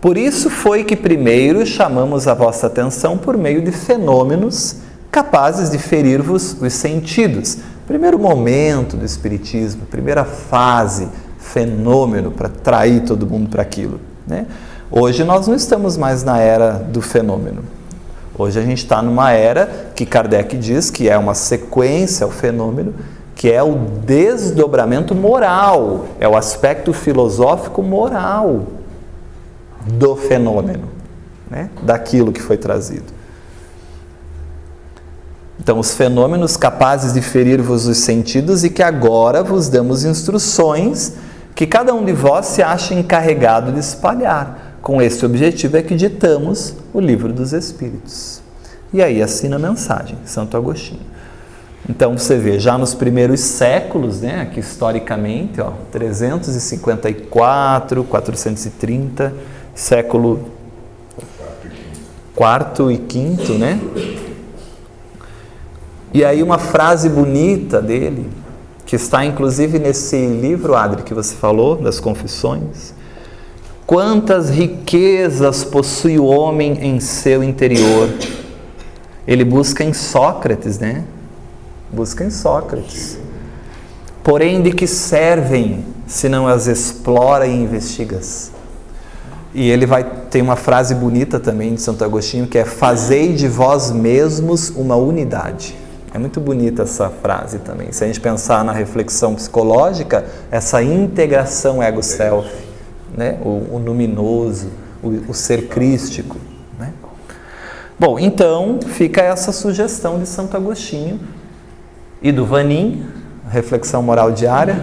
Por isso foi que primeiro chamamos a vossa atenção por meio de fenômenos capazes de ferir-vos os sentidos. Primeiro momento do Espiritismo, primeira fase, fenômeno, para atrair todo mundo para aquilo, né? Hoje nós não estamos mais na era do fenômeno. Hoje a gente está numa era que Kardec diz que é uma sequência ao fenômeno, que é o desdobramento moral, é o aspecto filosófico moral do fenômeno, né? Daquilo que foi trazido. Então, os fenômenos capazes de ferir-vos os sentidos e que agora vos damos instruções que cada um de vós se acha encarregado de espalhar. Com esse objetivo é que ditamos o Livro dos Espíritos. E aí assina a mensagem, Santo Agostinho. Então você vê, já nos primeiros séculos, né, aqui historicamente, 354, 430, século IV e V, né? E aí uma frase bonita dele, que está inclusive nesse livro, Adri, que você falou, das Confissões. Quantas riquezas possui o homem em seu interior? Ele busca em Sócrates, né? Busca em Sócrates. Porém, de que servem se não as explora e investigas? E ele tem uma frase bonita também de Santo Agostinho, que é: fazei de vós mesmos uma unidade. É muito bonita essa frase também. Se a gente pensar na reflexão psicológica, essa integração ego-self, né? O luminoso, o ser crístico, né? Bom, então fica essa sugestão de Santo Agostinho e do Vanin, reflexão moral diária.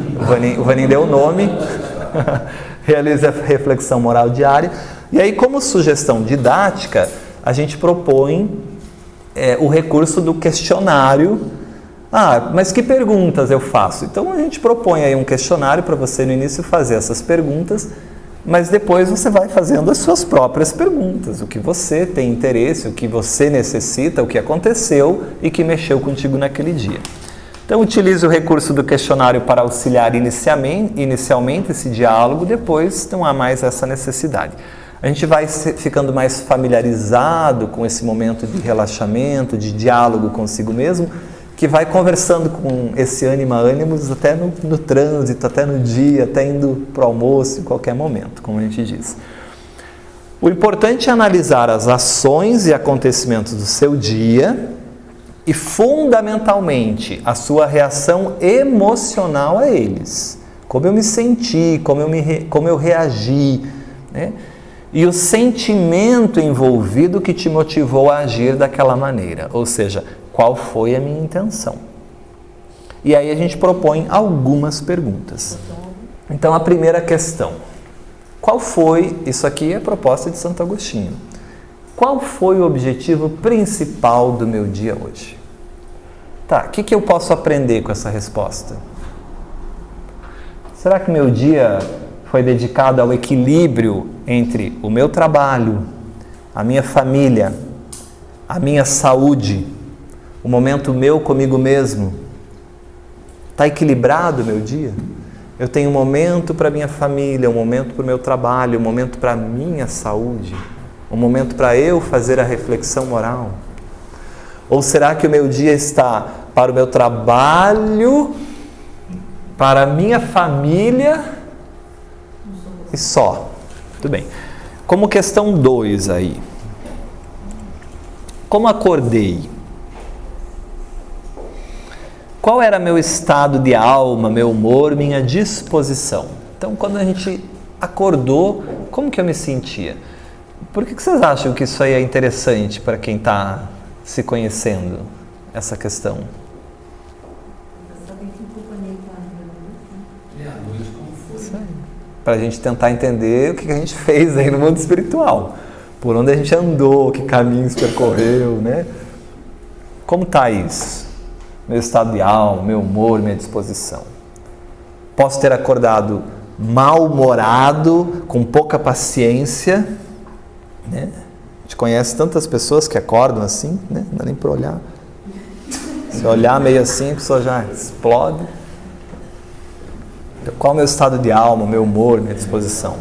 O Vanin deu o nome, realiza a reflexão moral diária. E aí, como sugestão didática, a gente propõe o recurso do questionário. Mas que perguntas eu faço? Então a gente propõe aí um questionário para você no início fazer essas perguntas, mas depois você vai fazendo as suas próprias perguntas, o que você tem interesse, o que você necessita, o que aconteceu e que mexeu contigo naquele dia. Então utilize o recurso do questionário para auxiliar inicialmente esse diálogo, depois não há mais essa necessidade. A gente vai ficando mais familiarizado com esse momento de relaxamento, de diálogo consigo mesmo, que vai conversando com esse ânima animus até no trânsito, até no dia, até indo para o almoço, em qualquer momento, como a gente diz. O importante é analisar as ações e acontecimentos do seu dia e, fundamentalmente, a sua reação emocional a eles. Como eu me senti, como eu reagi, né? E o sentimento envolvido que te motivou a agir daquela maneira, ou seja, qual foi a minha intenção. E aí a gente propõe algumas perguntas. Então a primeira questão, qual foi, isso aqui é a proposta de Santo Agostinho, qual foi o objetivo principal do meu dia hoje? Tá, o que eu posso aprender com essa resposta? Será que meu dia foi dedicado ao equilíbrio entre o meu trabalho, a minha família, a minha saúde, o momento meu comigo mesmo? Está equilibrado o meu dia? Eu tenho um momento para minha família, um momento para o meu trabalho, um momento para a minha saúde, um momento para eu fazer a reflexão moral? Ou será que o meu dia está para o meu trabalho, para a minha família e só? Tudo bem. Como questão 2 aí. Como acordei? Qual era meu estado de alma, meu humor, minha disposição? Então, quando a gente acordou, como que eu me sentia? Por que vocês acham que isso aí é interessante para quem está se conhecendo, essa questão? Para a gente tentar entender o que a gente fez aí no mundo espiritual, por onde a gente andou, que caminhos percorreu, né? Como está isso? Meu estado de alma, meu humor, minha disposição. Posso ter acordado mal-humorado, com pouca paciência, né? A gente conhece tantas pessoas que acordam assim, né? Não dá nem para olhar. Se olhar meio assim, a pessoa já explode. Qual é o meu estado de alma, meu humor, minha disposição?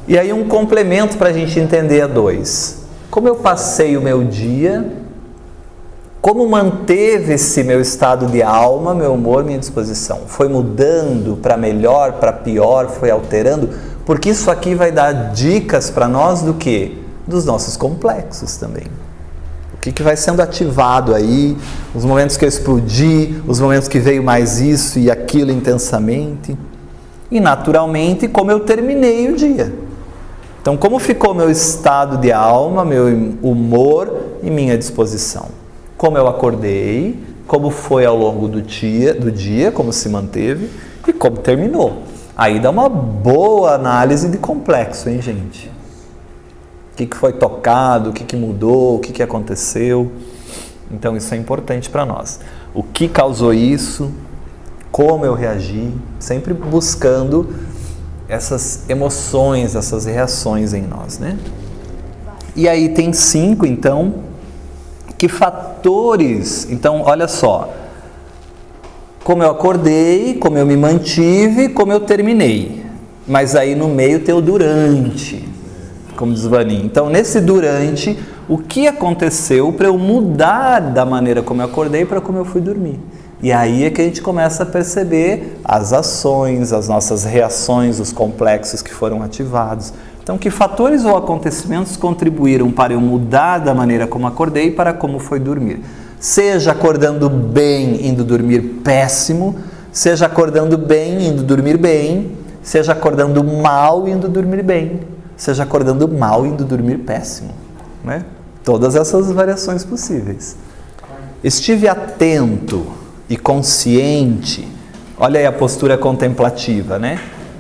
E aí um complemento para a gente entender a 2. Como eu passei o meu dia, como manteve esse meu estado de alma, meu humor, minha disposição? Foi mudando para melhor, para pior, foi alterando? Porque isso aqui vai dar dicas para nós do quê? Dos nossos complexos também. O que vai sendo ativado aí, os momentos que eu explodi, os momentos que veio mais isso e aquilo intensamente. E naturalmente, como eu terminei o dia. Então, como ficou meu estado de alma, meu humor e minha disposição? Como eu acordei, como foi ao longo do dia, como se manteve e como terminou. Aí dá uma boa análise de complexo, hein, gente? O que foi tocado, o que mudou, o que aconteceu. Então isso é importante para nós. O que causou isso, como eu reagi, sempre buscando essas emoções, essas reações em nós, né? E aí tem 5, então, que fatores... Então, olha só, como eu acordei, como eu me mantive, como eu terminei. Mas aí no meio tem o durante, como diz o Vaninho. Então, nesse durante, o que aconteceu para eu mudar da maneira como eu acordei para como eu fui dormir? E aí é que a gente começa a perceber as ações, as nossas reações, os complexos que foram ativados. Então, que fatores ou acontecimentos contribuíram para eu mudar da maneira como acordei para como foi dormir? Seja acordando bem, indo dormir péssimo, seja acordando bem, indo dormir bem, seja acordando mal, indo dormir bem, seja acordando mal, indo dormir péssimo, né? Todas essas variações possíveis. Estive atento e consciente, olha aí a postura contemplativa, né?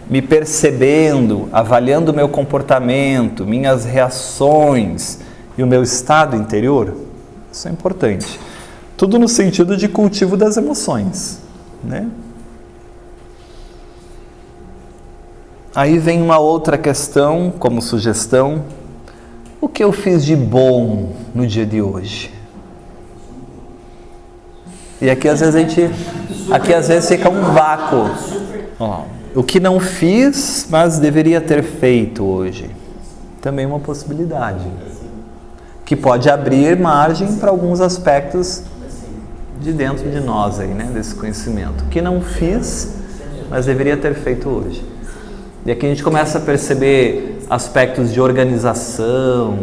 Me percebendo, avaliando o meu comportamento, minhas reações e o meu estado interior. Isso é importante. Tudo no sentido de cultivo das emoções, né? Aí vem uma outra questão, como sugestão. O que eu fiz de bom no dia de hoje? E aqui às vezes fica um vácuo. Ó, o que não fiz, mas deveria ter feito hoje. Também uma possibilidade. Que pode abrir margem para alguns aspectos de dentro de nós aí, né, desse conhecimento. O que não fiz, mas deveria ter feito hoje. E aqui a gente começa a perceber aspectos de organização,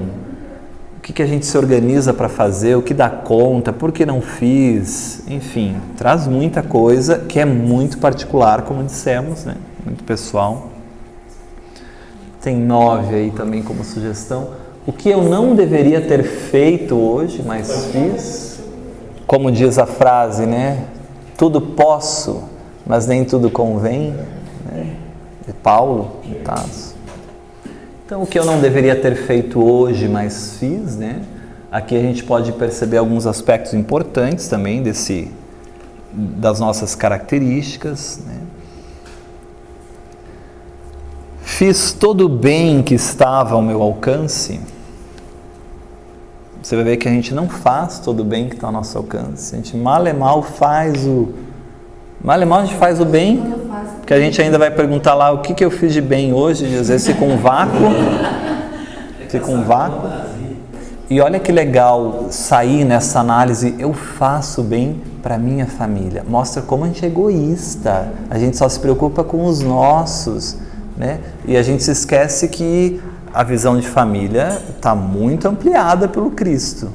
o que a gente se organiza para fazer, o que dá conta, por que não fiz, enfim, traz muita coisa que é muito particular, como dissemos, né? Muito pessoal. Tem 9 aí também como sugestão. O que eu não deveria ter feito hoje, mas fiz? Como diz a frase, né? Tudo posso, mas nem tudo convém, né? De Paulo, no caso. Então, o que eu não deveria ter feito hoje, mas fiz, né? Aqui a gente pode perceber alguns aspectos importantes também das nossas características, né? Fiz todo o bem que estava ao meu alcance. Você vai ver que a gente não faz todo o bem que está ao nosso alcance. A gente mal e mal faz o... Mal e mal a gente faz o bem, porque a gente ainda vai perguntar lá o que eu fiz de bem hoje, e às vezes fica um vácuo. E olha que legal sair nessa análise, eu faço bem para minha família. Mostra como a gente é egoísta, a gente só se preocupa com os nossos, né? E a gente se esquece que a visão de família está muito ampliada pelo Cristo,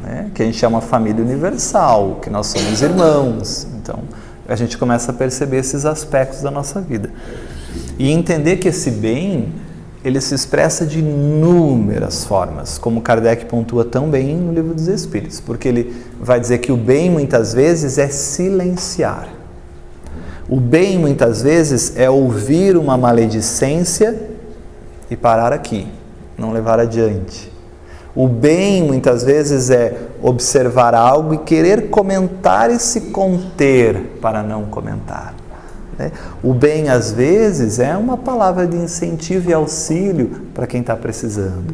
né? Que a gente é uma família universal, que nós somos irmãos. Então, a gente começa a perceber esses aspectos da nossa vida. E entender que esse bem, ele se expressa de inúmeras formas, como Kardec pontua tão bem no Livro dos Espíritos, porque ele vai dizer que o bem, muitas vezes, é silenciar. O bem, muitas vezes, é ouvir uma maledicência e parar aqui, não levar adiante. O bem, muitas vezes, é observar algo e querer comentar e se conter para não comentar, né? O bem, às vezes, é uma palavra de incentivo e auxílio para quem está precisando.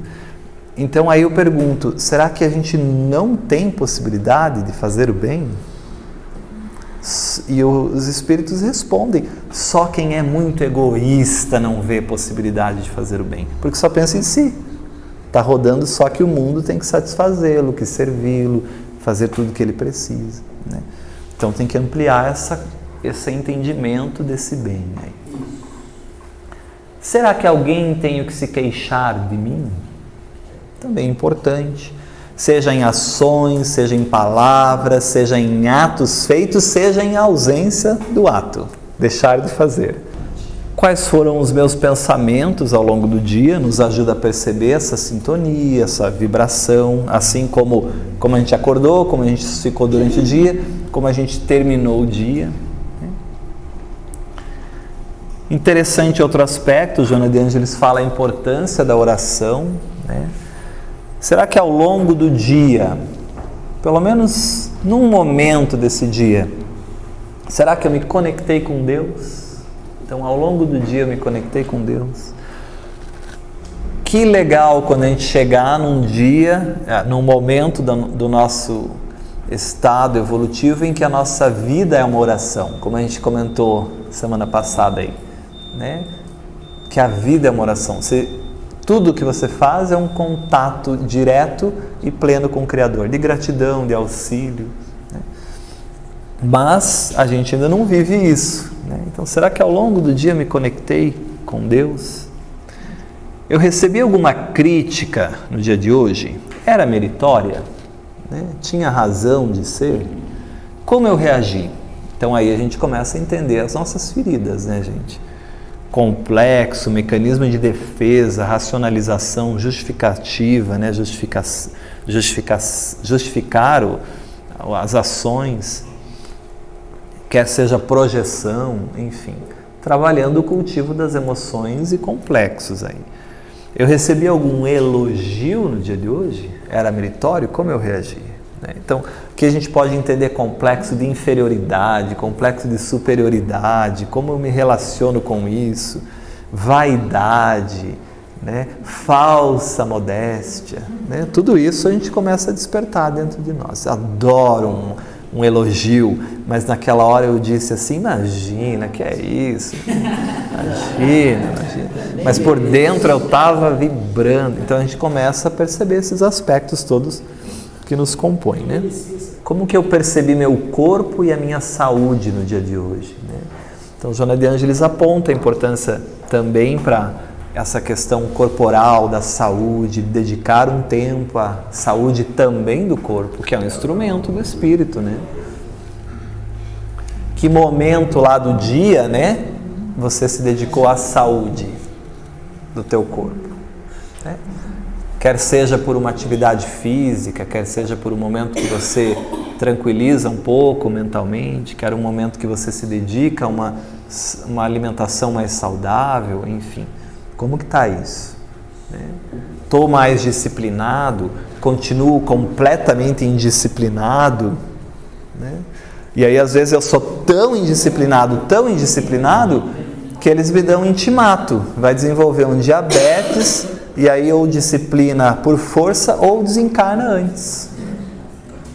Então, aí eu pergunto, será que a gente não tem possibilidade de fazer o bem? E os Espíritos respondem, só quem é muito egoísta não vê possibilidade de fazer o bem, porque só pensa em si. Está rodando só que o mundo tem que satisfazê-lo, que servi-lo, fazer tudo o que ele precisa, né? Então tem que ampliar esse entendimento desse bem, né? Será que alguém tem o que se queixar de mim? Também é importante. Seja em ações, seja em palavras, seja em atos feitos, seja em ausência do ato, deixar de fazer. Quais foram os meus pensamentos ao longo do dia? Nos ajuda a perceber essa sintonia, essa vibração, assim como a gente acordou, como a gente ficou durante o dia, como a gente terminou o dia. Interessante outro aspecto, Joana de Ângeles fala a importância da oração, né? Será que ao longo do dia, pelo menos num momento desse dia, será que eu me conectei com Deus? Então, ao longo do dia eu me conectei com Deus. Que legal quando a gente chegar num dia, num momento do nosso estado evolutivo em que a nossa vida é uma oração, como a gente comentou semana passada aí, né? Que a vida é uma oração. Tudo que você faz é um contato direto e pleno com o Criador, de gratidão, de auxílio, né? Mas a gente ainda não vive isso, né? Então, será que ao longo do dia me conectei com Deus? Eu recebi alguma crítica no dia de hoje? Era meritória? Né? Tinha razão de ser? Como eu reagi? Então aí a gente começa a entender as nossas feridas, né, gente? Complexo, mecanismo de defesa, racionalização, justificativa, né? Justificar as ações, quer seja projeção, enfim, trabalhando o cultivo das emoções e complexos aí. Eu recebi algum elogio no dia de hoje? Era meritório? Como eu reagi? Então, que a gente pode entender complexo de inferioridade, complexo de superioridade, como eu me relaciono com isso, vaidade, né? Falsa modéstia, né? Tudo isso a gente começa a despertar dentro de nós. Adoro um elogio, mas naquela hora eu disse assim, imagina, que é isso? Imagina. Mas por dentro eu estava vibrando. Então a gente começa a perceber esses aspectos todos que nos compõem, né? Como que eu percebi meu corpo e a minha saúde no dia de hoje, né? Então, Joana de Ângeles aponta a importância também para essa questão corporal da saúde, dedicar um tempo à saúde também do corpo, que é um instrumento do espírito, né? Que momento lá do dia, né, você se dedicou à saúde do teu corpo, né? Quer seja por uma atividade física, quer seja por um momento que você tranquiliza um pouco mentalmente, quer um momento que você se dedica a uma alimentação mais saudável, enfim. Como que está isso? Estou mais disciplinado? Continuo completamente indisciplinado? Né? E aí às vezes eu sou tão indisciplinado, que eles me dão um intimato. Vai desenvolver um diabetes e aí ou disciplina por força ou desencarna antes.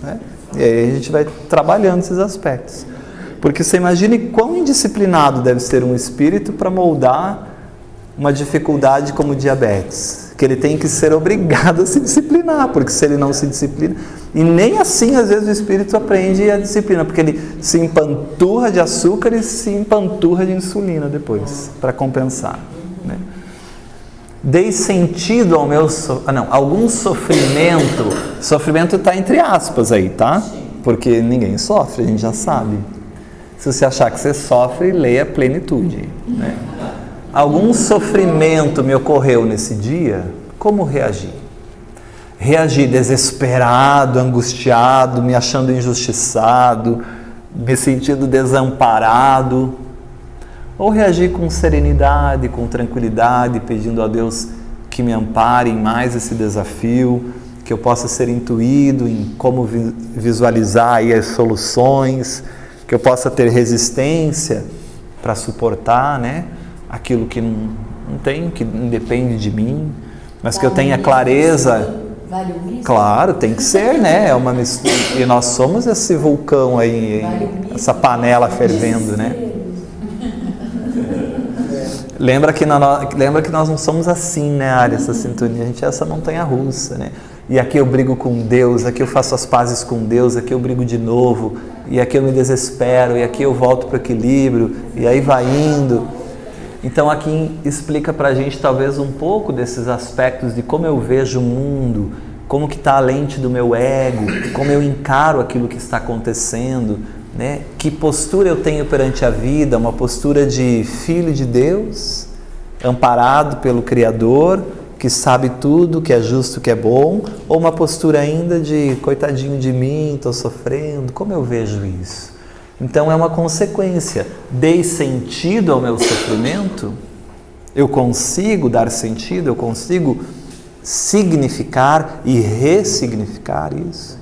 Né? E aí a gente vai trabalhando esses aspectos. Porque você imagine quão indisciplinado deve ser um espírito para moldar uma dificuldade como diabetes, que ele tem que ser obrigado a se disciplinar, porque se ele não se disciplina, e nem assim às vezes o espírito aprende a disciplina, porque ele se empanturra de açúcar e se empanturra de insulina depois, para compensar, né? Dei sentido ao meu algum sofrimento está entre aspas aí, tá? Porque ninguém sofre, a gente já sabe. Se você achar que você sofre, leia Plenitude, né? Algum sofrimento me ocorreu nesse dia, como reagir? Reagi desesperado, angustiado, me achando injustiçado, me sentindo desamparado? Ou reagi com serenidade, com tranquilidade, pedindo a Deus que me ampare em mais esse desafio, que eu possa ser intuído em como visualizar aí as soluções, que eu possa ter resistência para suportar, né, aquilo que não tem, que independe de mim, mas que eu tenha clareza. Vale o risco? Claro, tem que ser, né? É uma mistura. E nós somos esse vulcão aí, essa panela fervendo, né? Lembra que nós não somos assim, né, Ari, essa sintonia, a gente é essa montanha-russa, né? E aqui eu brigo com Deus, aqui eu faço as pazes com Deus, aqui eu brigo de novo, e aqui eu me desespero, e aqui eu volto para o equilíbrio, e aí vai indo. Então aqui explica para a gente talvez um pouco desses aspectos de como eu vejo o mundo, como que está a lente do meu ego, como eu encaro aquilo que está acontecendo, né? Que postura eu tenho perante a vida, uma postura de filho de Deus, amparado pelo Criador, que sabe tudo, que é justo, que é bom, ou uma postura ainda de coitadinho de mim, estou sofrendo, como eu vejo isso? Então é uma consequência. Dei sentido ao meu sofrimento? Eu consigo dar sentido? Eu consigo significar e ressignificar isso?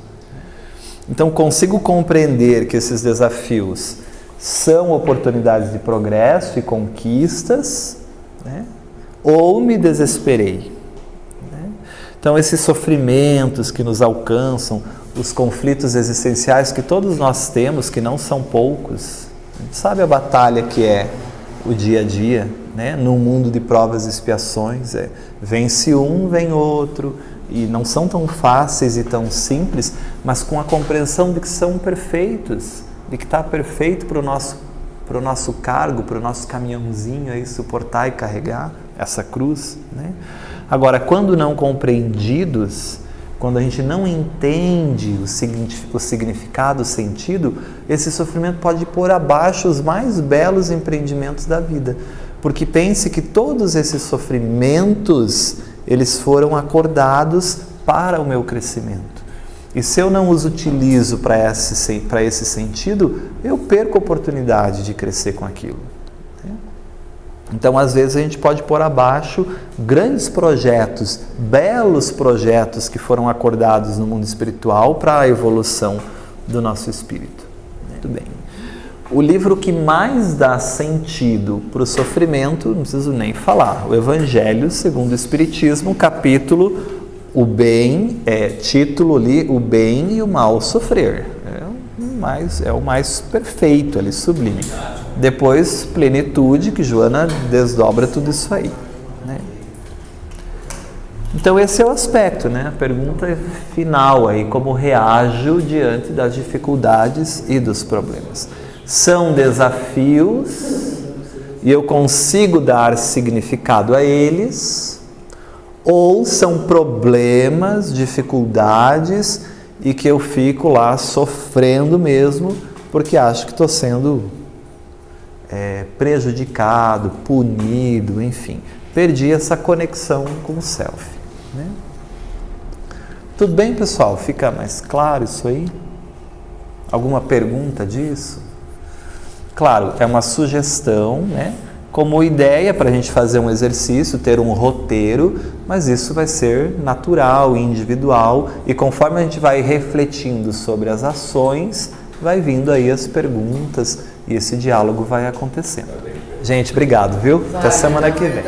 Então consigo compreender que esses desafios são oportunidades de progresso e conquistas, né? Ou me desesperei, né? Então esses sofrimentos que nos alcançam, os conflitos existenciais que todos nós temos, que não são poucos, a gente sabe a batalha que é o dia a dia, né? Num mundo de provas e expiações, vence um, vem outro, e não são tão fáceis e tão simples, mas com a compreensão de que são perfeitos, de que está perfeito para o nosso cargo, para o nosso caminhãozinho aí suportar e carregar essa cruz, né? Agora, quando não compreendidos, quando a gente não entende o significado, o sentido, esse sofrimento pode pôr abaixo os mais belos empreendimentos da vida. Porque pense que todos esses sofrimentos, eles foram acordados para o meu crescimento. E se eu não os utilizo para esse sentido, eu perco a oportunidade de crescer com aquilo. Então, às vezes, a gente pode pôr abaixo grandes projetos, belos projetos que foram acordados no mundo espiritual para a evolução do nosso espírito. Muito bem. O livro que mais dá sentido para o sofrimento, não preciso nem falar, o Evangelho segundo o Espiritismo, capítulo O Bem, título ali, O Bem e o Mal Sofrer. É o mais perfeito ali, sublime. Depois, Plenitude, que Joana desdobra tudo isso aí, né? Então esse é o aspecto, né? A pergunta final aí, como reajo diante das dificuldades e dos problemas. São desafios e eu consigo dar significado a eles, ou são problemas, dificuldades e que eu fico lá sofrendo mesmo porque acho que estou sendo prejudicado, punido, enfim. Perdi essa conexão com o self, né? Tudo bem, pessoal? Fica mais claro isso aí? Alguma pergunta disso? Claro, é uma sugestão, né? Como ideia para a gente fazer um exercício, ter um roteiro, mas isso vai ser natural, individual, e conforme a gente vai refletindo sobre as ações, vai vindo aí as perguntas e esse diálogo vai acontecendo. Gente, obrigado, viu? Até semana que vem.